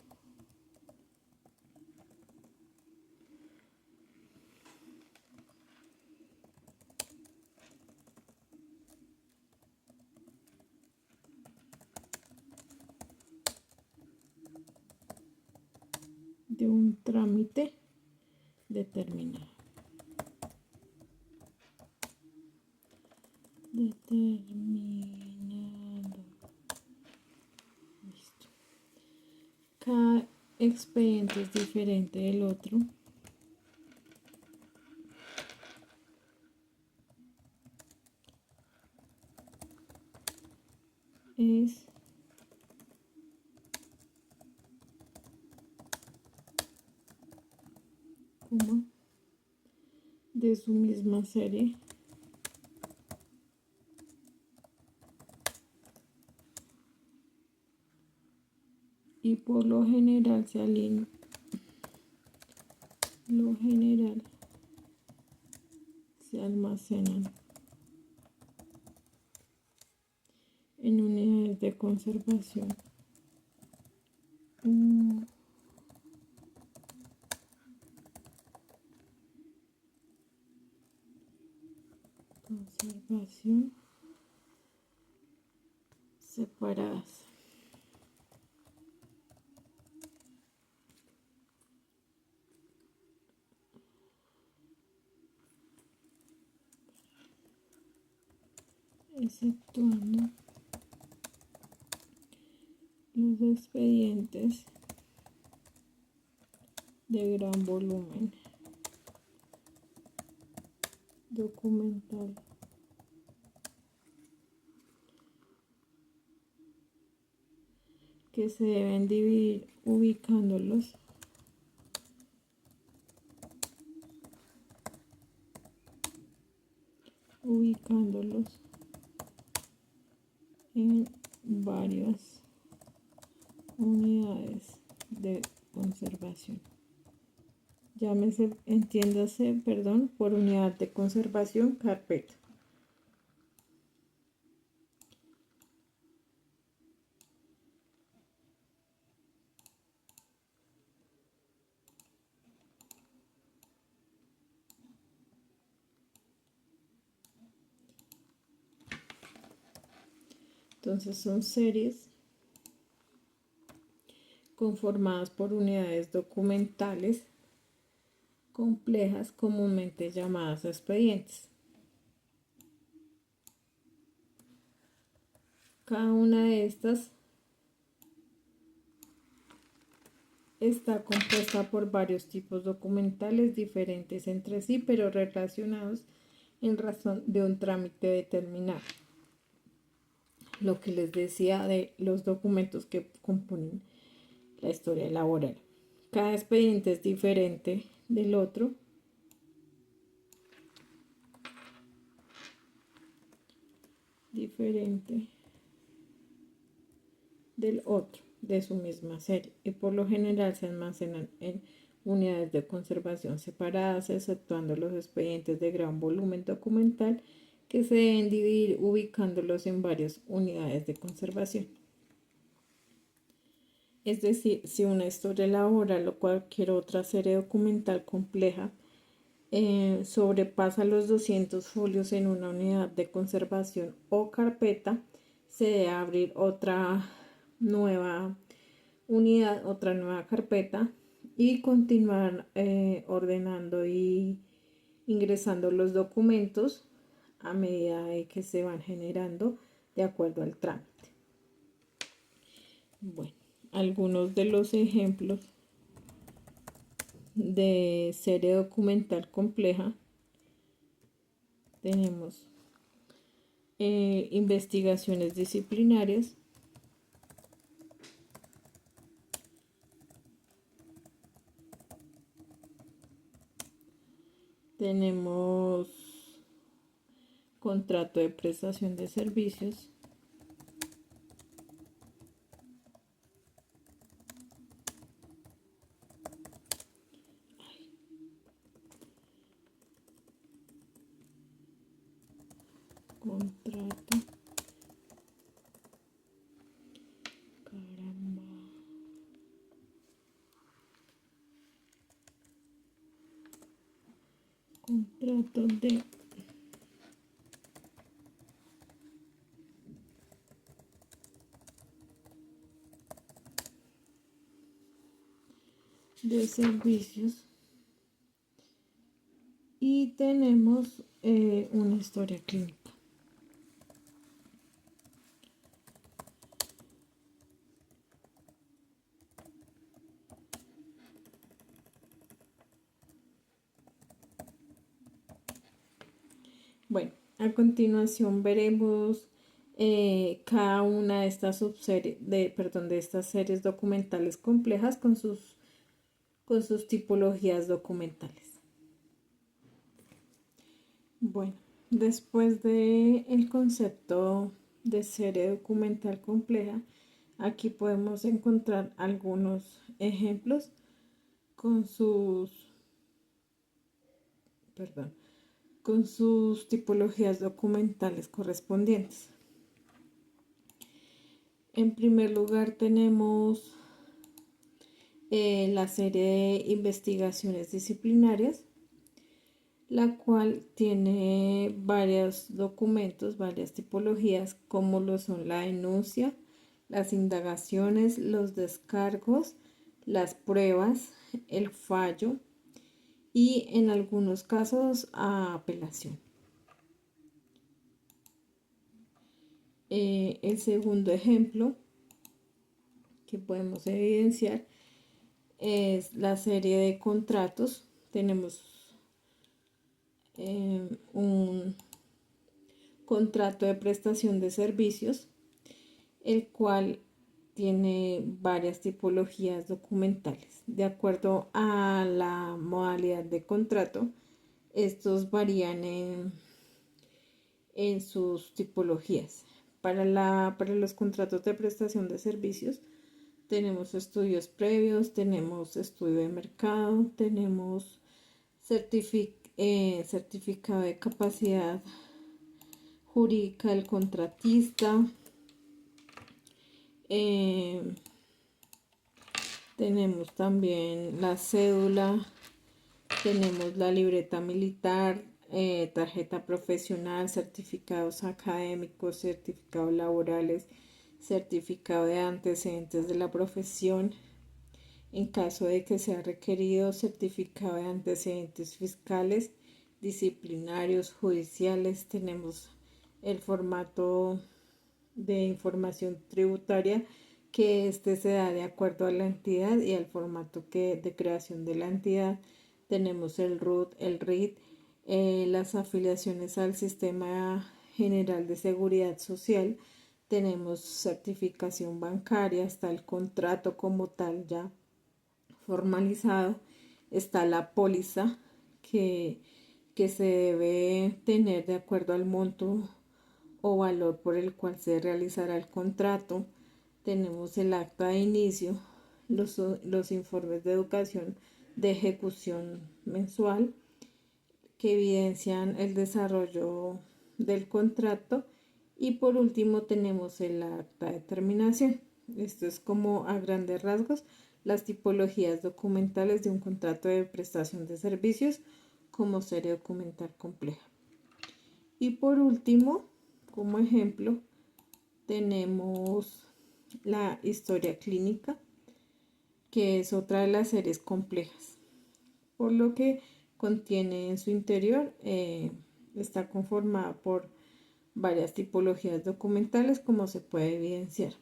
A: de un trámite determinado. Listo. Cada expediente es diferente del otro. Es como de su misma serie. Y por lo general se alinea. Lo general se almacenan en unidades de conservación. Conservación separadas. Exceptuando los expedientes de gran volumen documental que se deben dividir ubicándolos en varias unidades de conservación. Llámese, entiéndase, perdón, por unidad de conservación, carpeta. Entonces son series conformadas por unidades documentales complejas comúnmente llamadas expedientes. Cada una de estas está compuesta por varios tipos documentales diferentes entre sí, pero relacionados en razón de un trámite determinado. Lo que les decía de los documentos que componen la historia laboral. Cada expediente es diferente del otro. De su misma serie, y por lo general se almacenan en unidades de conservación separadas, exceptuando los expedientes de gran volumen documental que se deben dividir ubicándolos en varias unidades de conservación. Es decir, si una historia laboral o cualquier otra serie documental compleja sobrepasa los 200 folios en una unidad de conservación o carpeta, se debe abrir otra nueva unidad, otra nueva carpeta y continuar ordenando y ingresando los documentos a medida de que se van generando de acuerdo al trámite. Bueno, algunos de los ejemplos de serie documental compleja tenemos investigaciones disciplinarias, tenemos contrato de prestación de servicios, contrato, caramba, contrato de servicios, y tenemos una historia clínica. Bueno, a continuación veremos cada una de estas subseries, de estas series documentales complejas con sus tipologías documentales. Bueno, después de el concepto de serie documental compleja, aquí podemos encontrar algunos ejemplos con sus tipologías documentales correspondientes. En primer lugar tenemos la serie de investigaciones disciplinarias, la cual tiene varios documentos, varias tipologías, como lo son la denuncia, las indagaciones, los descargos, las pruebas, el fallo y en algunos casos a apelación. El segundo ejemplo que podemos evidenciar es la serie de contratos. Tenemos un contrato de prestación de servicios, el cual tiene varias tipologías documentales. De acuerdo a la modalidad de contrato, estos varían en sus tipologías. Para los contratos de prestación de servicios tenemos estudios previos, tenemos estudio de mercado, tenemos certificado de capacidad jurídica del contratista, tenemos también la cédula, tenemos la libreta militar, tarjeta profesional, certificados académicos, certificados laborales, certificado de antecedentes de la profesión, en caso de que sea requerido, certificado de antecedentes fiscales, disciplinarios, judiciales. Tenemos el formato de información tributaria, que se da de acuerdo a la entidad y al formato de creación de la entidad. Tenemos el RUT, el RIT, las afiliaciones al Sistema General de Seguridad Social, tenemos certificación bancaria, está el contrato como tal ya formalizado, está la póliza que se debe tener de acuerdo al monto o valor por el cual se realizará el contrato, tenemos el acta de inicio, los informes de educación de ejecución mensual que evidencian el desarrollo del contrato, y por último tenemos el acta de terminación. Esto es como a grandes rasgos las tipologías documentales de un contrato de prestación de servicios como serie documental compleja. Y por último, como ejemplo, tenemos la historia clínica, que es otra de las series complejas, por lo que contiene en su interior, está conformada por varias tipologías documentales, como se puede evidenciar.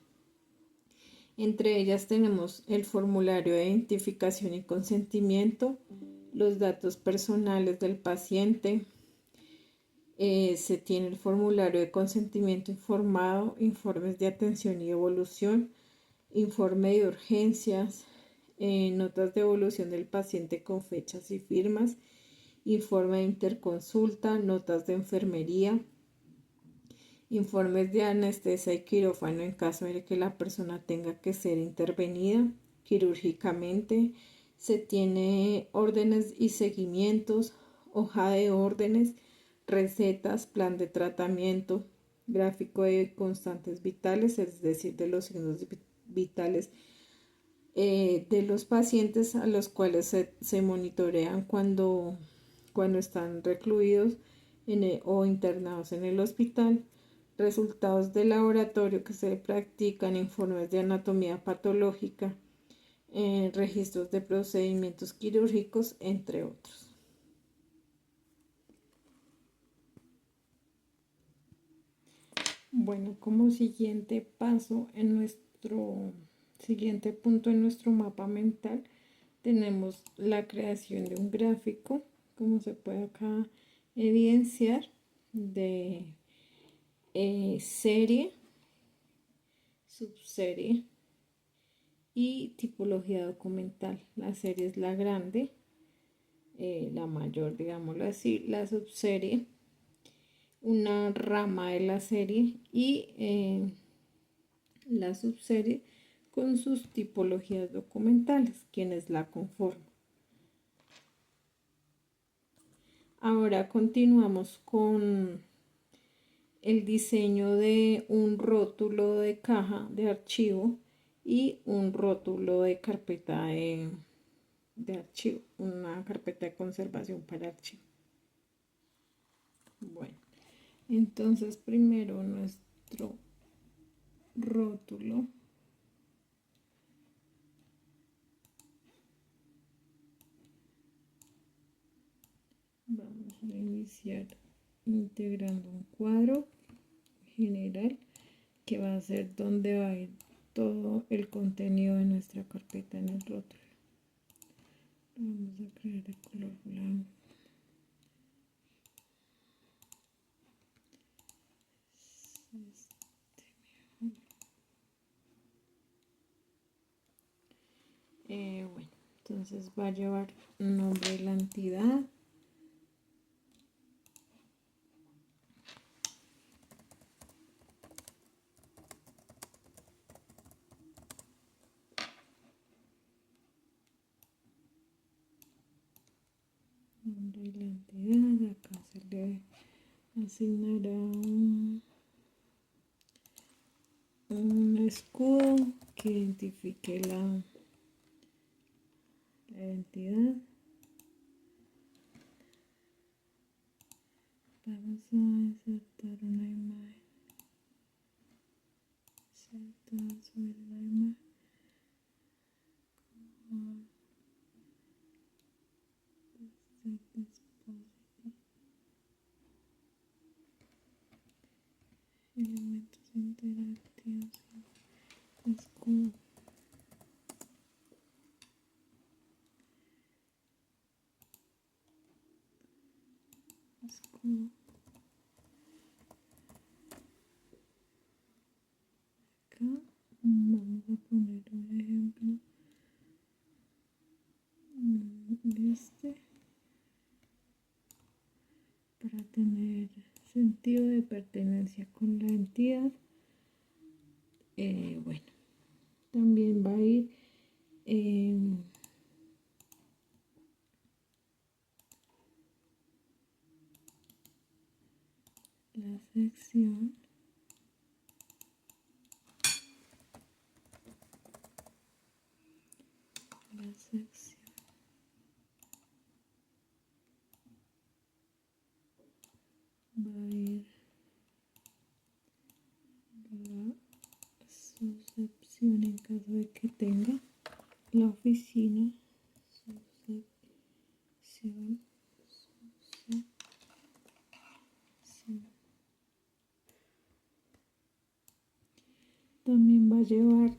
A: Entre ellas tenemos el formulario de identificación y consentimiento, los datos personales del paciente, se tiene el formulario de consentimiento informado, informes de atención y evolución, informe de urgencias, notas de evolución del paciente con fechas y firmas, informe de interconsulta, notas de enfermería, informes de anestesia y quirófano en caso de que la persona tenga que ser intervenida quirúrgicamente. Se tiene órdenes y seguimientos, hoja de órdenes, recetas, plan de tratamiento, gráfico de constantes vitales, es decir, de los signos vitales de los pacientes a los cuales se monitorean cuando están recluidos o internados en el hospital, resultados de laboratorio que se practican, informes de anatomía patológica, registros de procedimientos quirúrgicos, entre otros. Bueno, como siguiente paso en nuestro siguiente punto en nuestro mapa mental, tenemos la creación de un gráfico, como se puede acá evidenciar, de serie, subserie y tipología documental. La serie es la grande, la mayor, digámoslo así, la subserie, una rama de la serie y la subserie con sus tipologías documentales, quienes la conforman. Ahora continuamos con el diseño de un rótulo de caja de archivo y un rótulo de carpeta de archivo, una carpeta de conservación para archivo. Bueno, entonces primero nuestro rótulo. Vamos a iniciar integrando un cuadro general que va a ser donde va a ir todo el contenido de nuestra carpeta en el rótulo. Vamos a crear de color blanco. Bueno, entonces va a llevar nombre de la entidad, nombre de la entidad. Acá se le asignará un escudo que identifique la entidad. Vamos a insertar una imagen. Insertar sobre la imagen. Elementos interactivos. Escudo. Escudo. Acá vamos a poner un ejemplo. Para tener sentido de pertenencia con la entidad. Bueno, también va a ir la sección va a ir la sucepción en caso de que tenga la oficina, sucepción. También va a llevar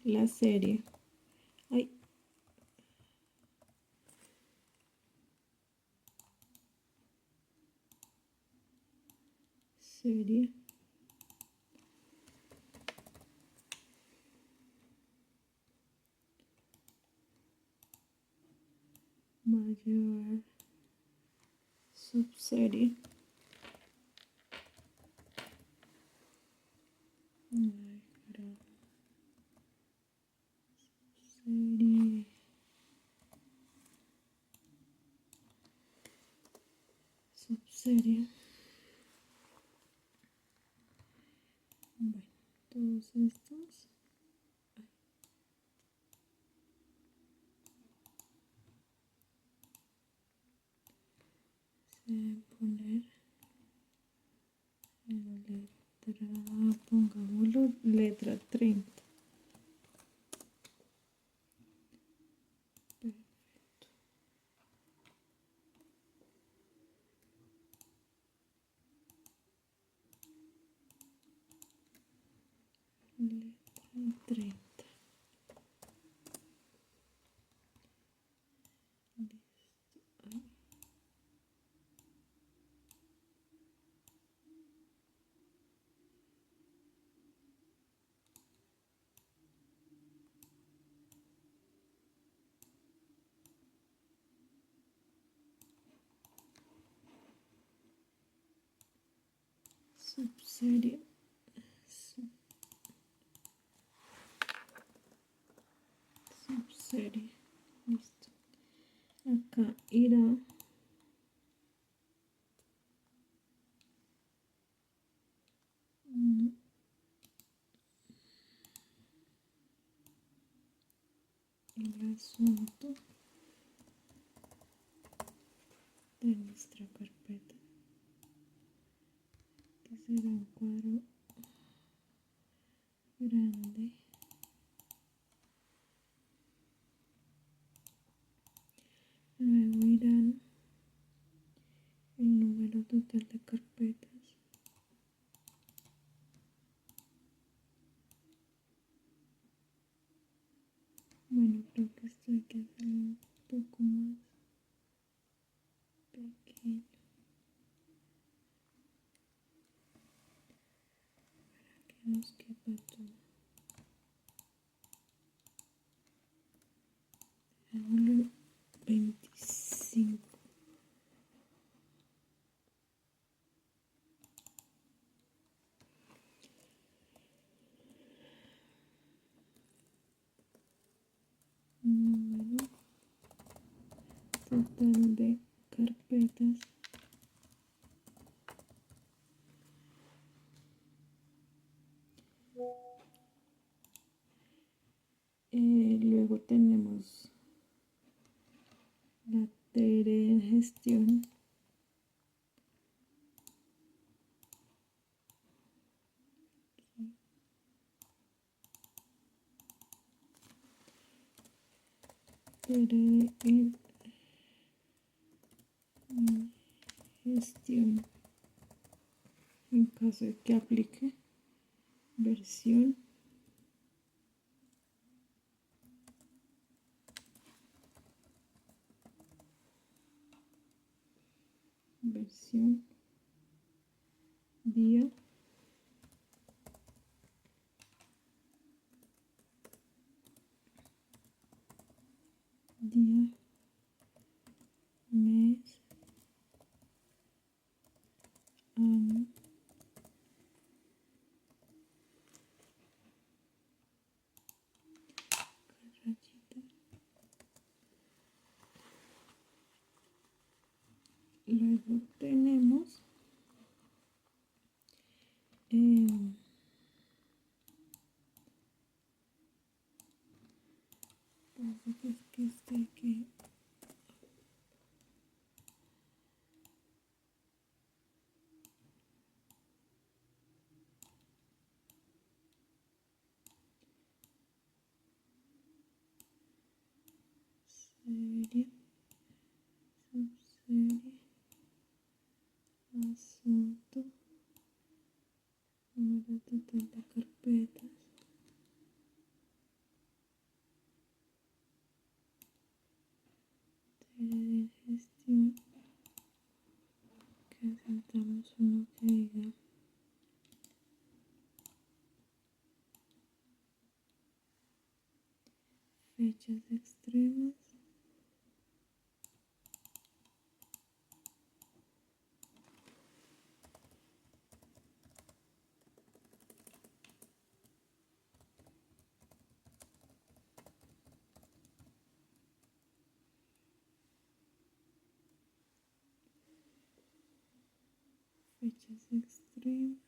A: la serie. Serie. va a llevar subserie. Subserie. Subserie. Bueno, todos estos. Se deben poner en letra, pongámoslo letra 30. Perfecto. Letra 30. Subserie. Subserie. Listo. Acá irá el asunto de nuestra carpeta, que será un cuadro grande. Luego irán el número total de carpetas. Bueno, creo que esto hay que hacerlo un poco más pequeño para que nos quepa todo. Hagámoslo 25. Número total de carpetas. Luego tenemos la tarea de gestión. Tarea de gestión. En caso de que aplique versión. Versión día, mes, año, rayita. Luego tenemos es que este hay que serie, subserie, asunto, número total de carpetas, de gestión, que asentamos uno que diga fechas extremas, fechas extremas.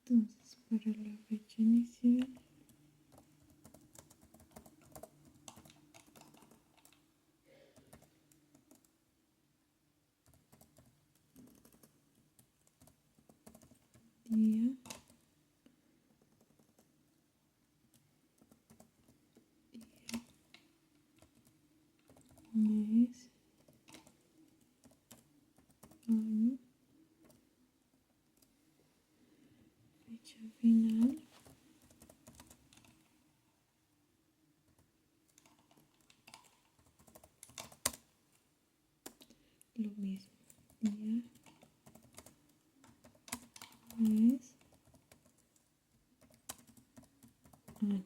A: Entonces, para la fecha inicial, día, mes, año, fecha final, lo mismo, día, mes, año.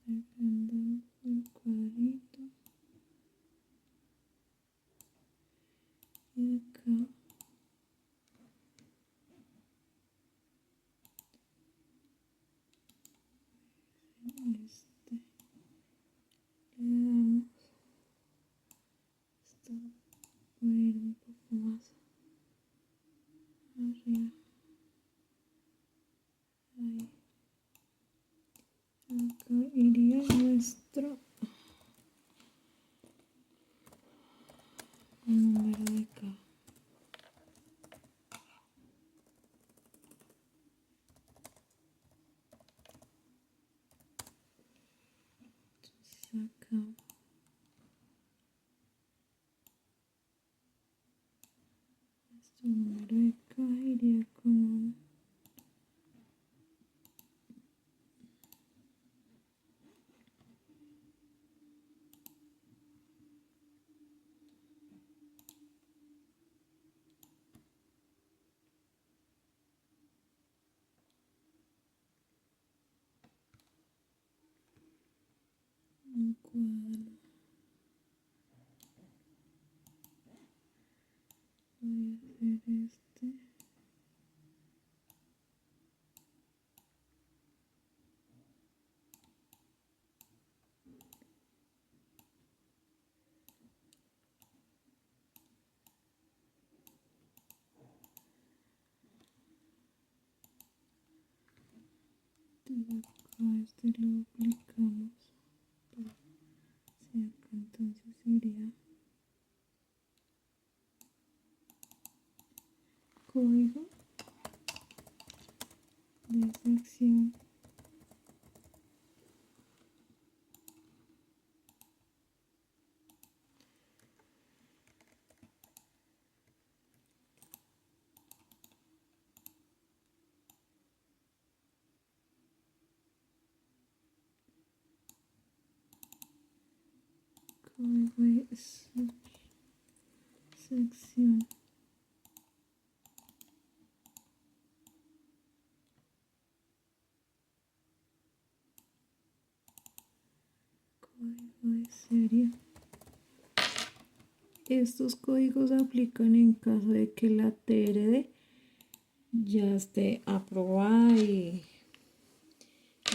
A: Agrandamos el cuadrito y acá este le damos, esto puede ir un poco más arriba, ahí, acá iría nuestro número de K. Entonces acá nuestro número de K iría con un cuadro. Voy a hacer este. Entonces acá este lo aplicamos. Sí, acá entonces iría código de sección, código de sección, código de serie. Estos códigos se aplican en caso de que la TRD ya esté aprobada y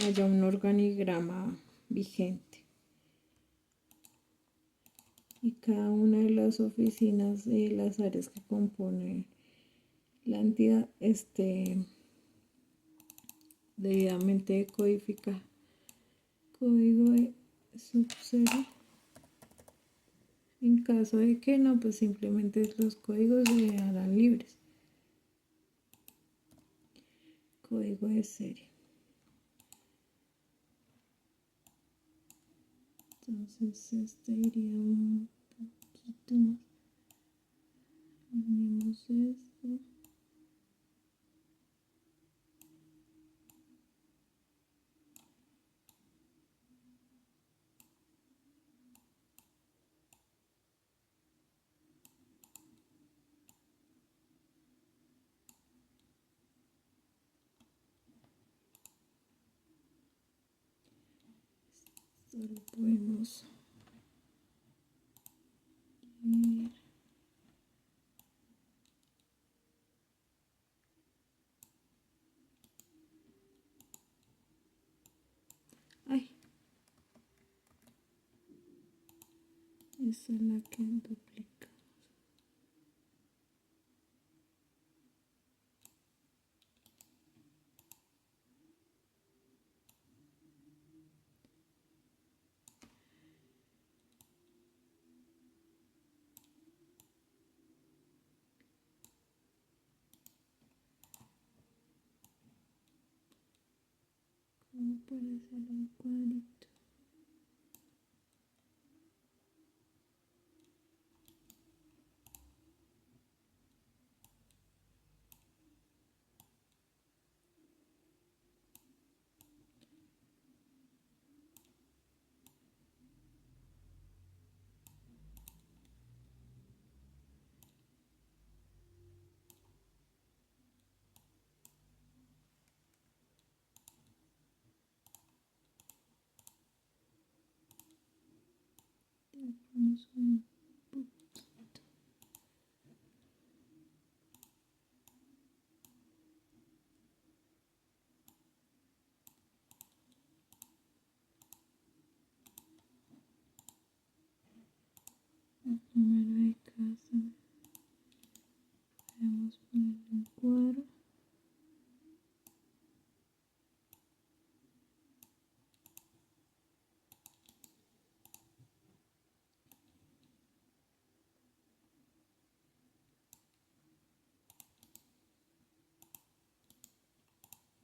A: haya un organigrama vigente. Y cada una de las oficinas de las áreas que componen la entidad esté debidamente codificada. Código de subserie. En caso de que no, pues simplemente los códigos se harán libres. Código de serie. Entonces este iría un poquito más. Unimos esto. Solo podemos ir Esa es la que duplica. ¿Cómo puede ser un cuadrito? Vamos un poquito. Número de casa. Podemos poner un cuadro.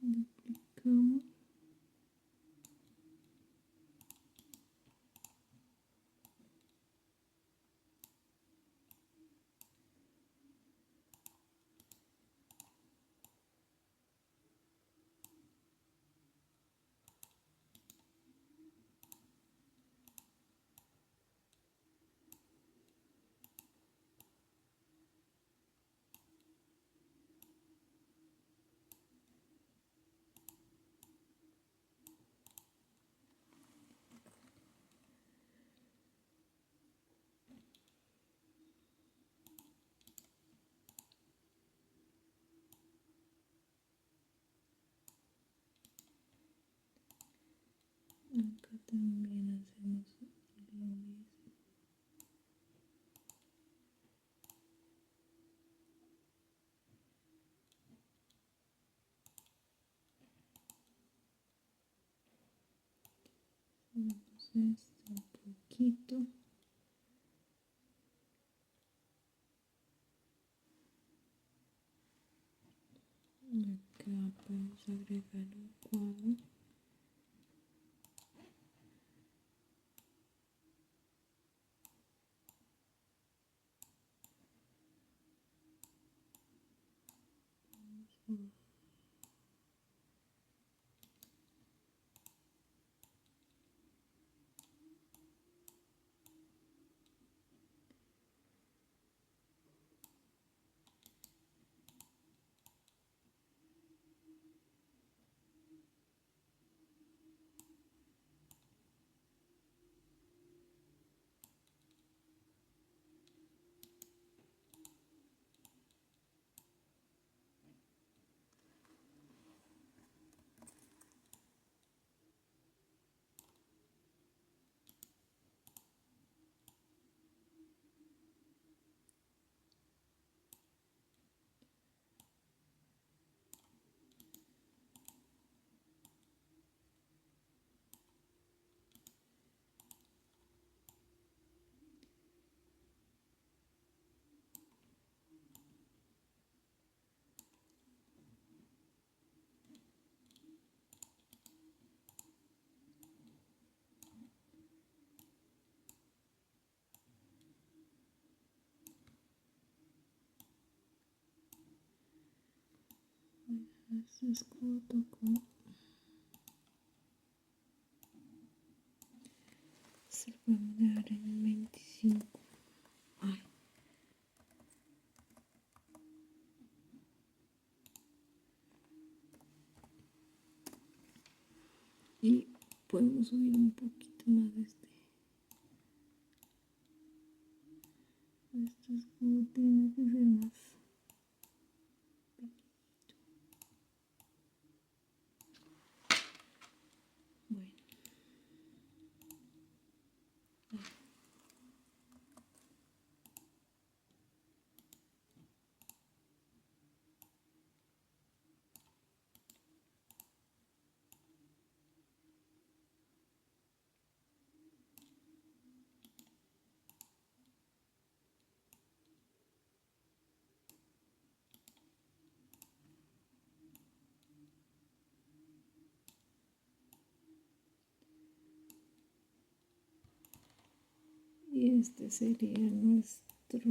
A: Duplicamos. Acá también hacemos lo mismo. Vamos un poquito. Acá podemos agregar un cuadro. Este escudo tocó. Se lo podemos dejar en 25. Ay. Y podemos subir un poquito más de este. Este escudo tiene que ser más pequeñito. Bueno. Este sería nuestro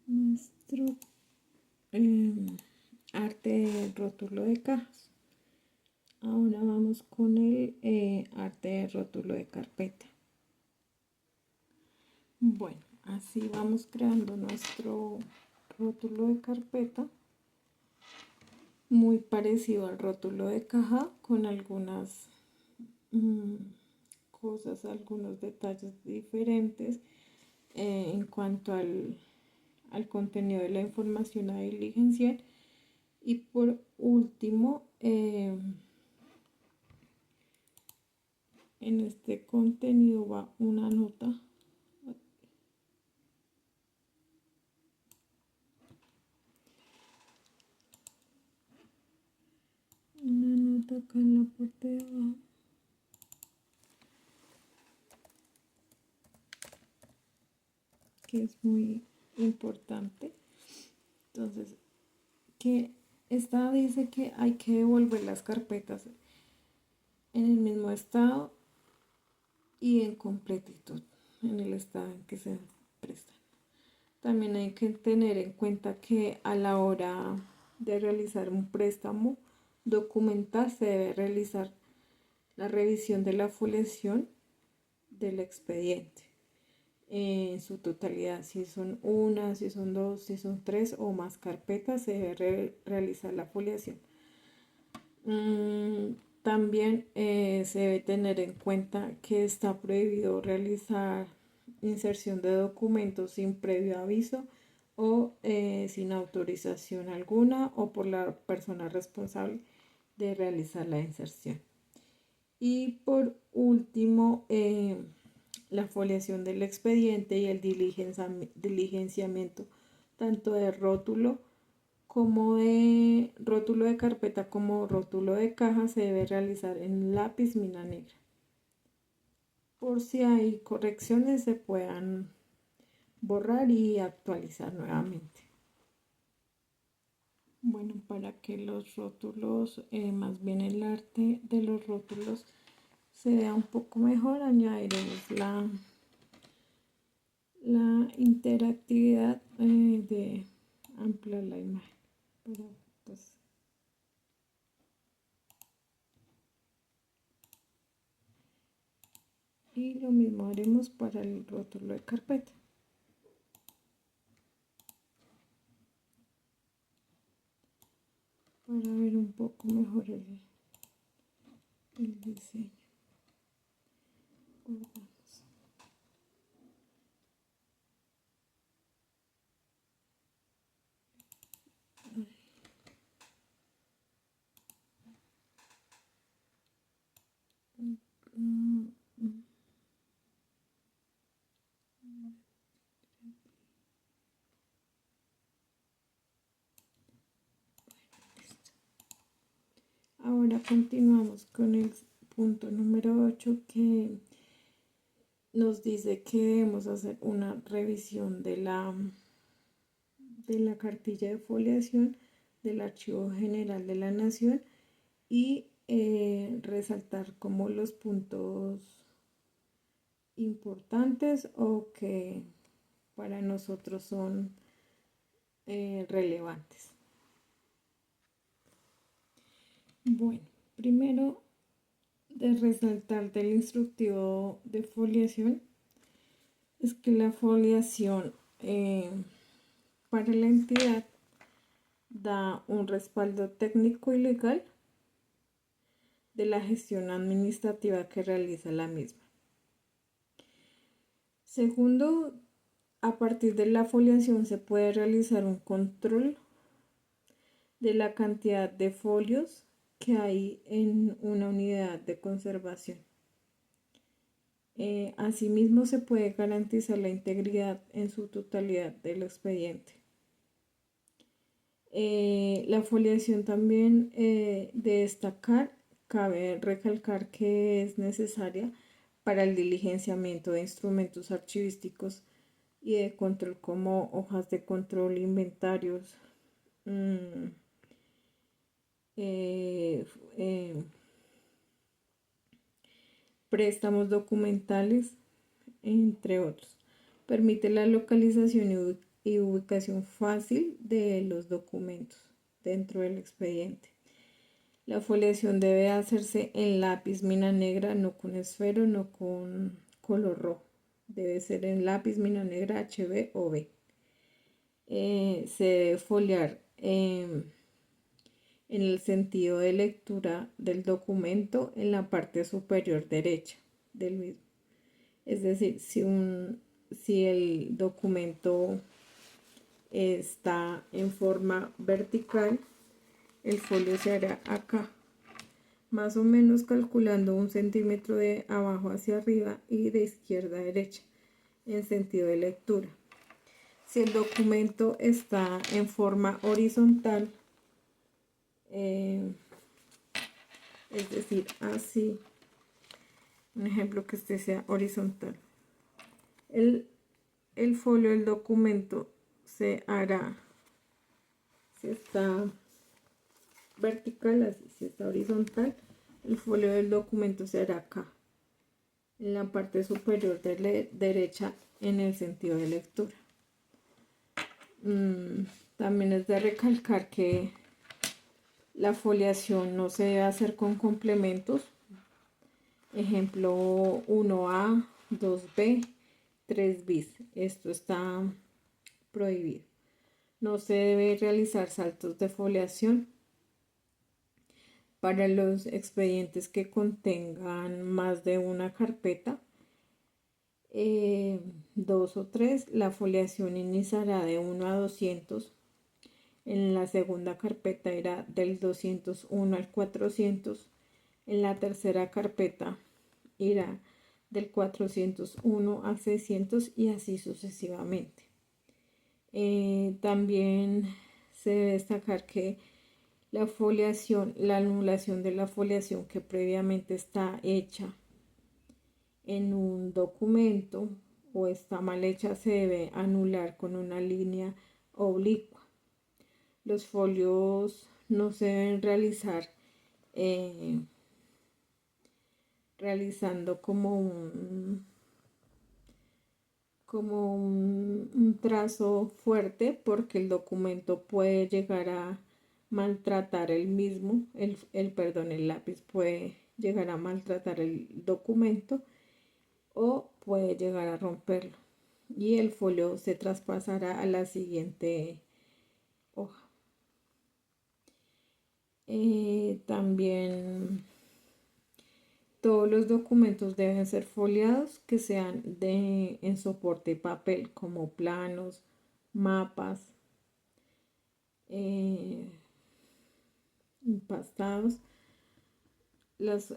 A: nuestro arte de rótulo de cajas. Ahora vamos con el arte de rótulo de carpeta. Bueno, así vamos creando nuestro rótulo de carpeta, muy parecido al rótulo de caja, con algunas cosas, algunos detalles diferentes en cuanto al contenido de la información a diligenciar. Y por último, en este contenido va una nota. Una nota acá en la parte de abajo. Que es muy importante. Entonces, que esta dice que hay que devolver las carpetas en el mismo estado y en completitud, en el estado en que se prestan. También hay que tener en cuenta que a la hora de realizar un préstamo documental se debe realizar la revisión de la foliación del expediente en su totalidad. Si son una, si son dos, si son tres o más carpetas, se debe realizar la foliación. También se debe tener en cuenta que está prohibido realizar inserción de documentos sin previo aviso o sin autorización alguna o por la persona responsable de realizar la inserción. Y por último, la foliación del expediente y el diligenciamiento tanto de rótulo como de rótulo de carpeta como rótulo de caja se debe realizar en lápiz mina negra. Por si hay correcciones se puedan borrar y actualizar nuevamente. Bueno, para que los rótulos, más bien el arte de los rótulos se vea un poco mejor, añadiremos la interactividad de ampliar la imagen. Pero, pues, y lo mismo haremos para el rótulo de carpeta. Para ver un poco mejor el diseño. Guardamos. Ahora continuamos con el punto número 8 que nos dice que debemos hacer una revisión de la cartilla de foliación del Archivo General de la Nación y resaltar como los puntos importantes o que para nosotros son relevantes. Bueno, primero de resaltar del instructivo de foliación es que la foliación para la entidad da un respaldo técnico y legal de la gestión administrativa que realiza la misma. Segundo, a partir de la foliación se puede realizar un control de la cantidad de folios que hay en una unidad de conservación. Asimismo, se puede garantizar la integridad en su totalidad del expediente. La foliación también de destacar cabe recalcar que es necesaria para el diligenciamiento de instrumentos archivísticos y de control como hojas de control, inventarios, eh, eh, préstamos documentales, entre otros. Permite la localización y ubicación fácil de los documentos dentro del expediente. La foliación debe hacerse en lápiz mina negra, no con esfero, no con color rojo. Debe ser en lápiz mina negra HB o B. Se debe foliar en el sentido de lectura del documento en la parte superior derecha del mismo. Es decir, si el documento está en forma vertical, el folio se hará acá, más o menos calculando 1 centímetro de abajo hacia arriba y de izquierda a derecha en sentido de lectura. Si el documento está en forma horizontal, es decir, así, un ejemplo que este sea horizontal, el folio del documento se hará, si está vertical, así, si está horizontal, el folio del documento se hará acá, en la parte superior de la derecha en el sentido de lectura. También es de recalcar que la foliación no se debe hacer con complementos, ejemplo 1A, 2B, 3 bis. Esto está prohibido. No se debe realizar saltos de foliación. Para los expedientes que contengan más de una carpeta, 2 o 3, la foliación iniciará de 1 a 200. En la segunda carpeta irá del 201 al 400. En la tercera carpeta irá del 401 al 600 y así sucesivamente. También se debe destacar que la foliación, la anulación de la foliación que previamente está hecha en un documento o está mal hecha se debe anular con una línea oblicua. Los folios no se deben realizar realizando como un trazo fuerte, porque el documento puede llegar a maltratar el mismo, el lápiz puede llegar a maltratar el documento o puede llegar a romperlo y el folio se traspasará a la siguiente hoja. También todos los documentos deben ser foliados que sean en soporte papel, como planos, mapas, empastados. Los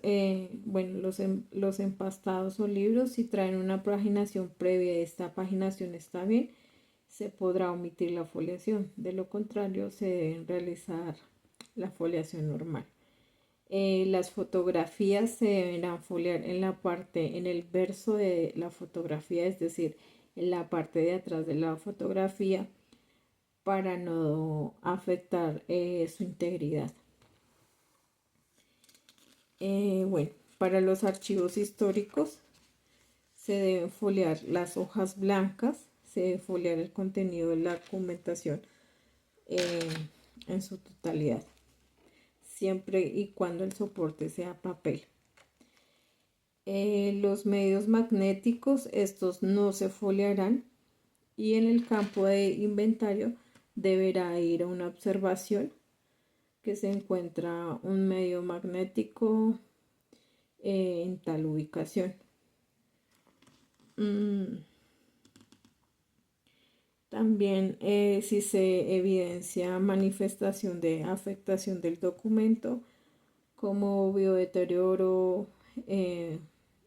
A: empastados o libros, si traen una paginación previa y esta paginación está bien, se podrá omitir la foliación. De lo contrario, se debe realizar la foliación normal. Las fotografías se deberán foliar en el verso de la fotografía, es decir, en la parte de atrás de la fotografía, para no afectar su integridad. Para los archivos históricos se deben foliar las hojas blancas, se debe foliar el contenido de la documentación en su totalidad, siempre y cuando el soporte sea papel. Los medios magnéticos, estos no se foliarán, y en el campo de inventario deberá ir a una observación que se encuentra un medio magnético en tal ubicación. También si se evidencia manifestación de afectación del documento, como biodeterioro,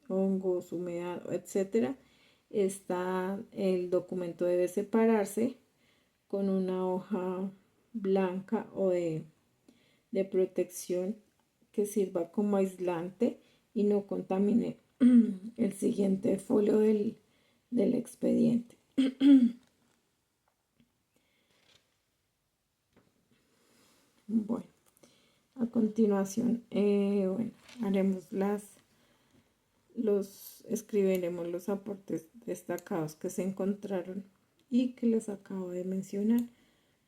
A: hongos, humedad, etc., el documento debe separarse con una hoja blanca o de protección que sirva como aislante y no contamine el siguiente folio del expediente. Bueno, a continuación, haremos escribiremos los aportes destacados que se encontraron y que les acabo de mencionar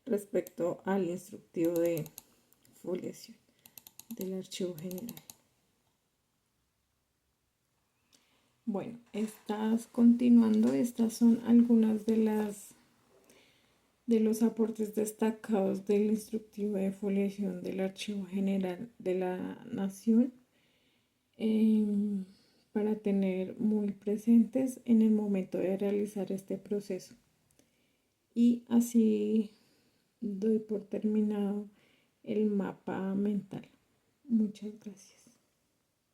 A: respecto al instructivo de foliación del Archivo General. Bueno, estas son algunas de los aportes destacados del instructivo de foliación del Archivo General de la Nación, para tener muy presentes en el momento de realizar este proceso. Y así doy por terminado el mapa mental. Muchas gracias.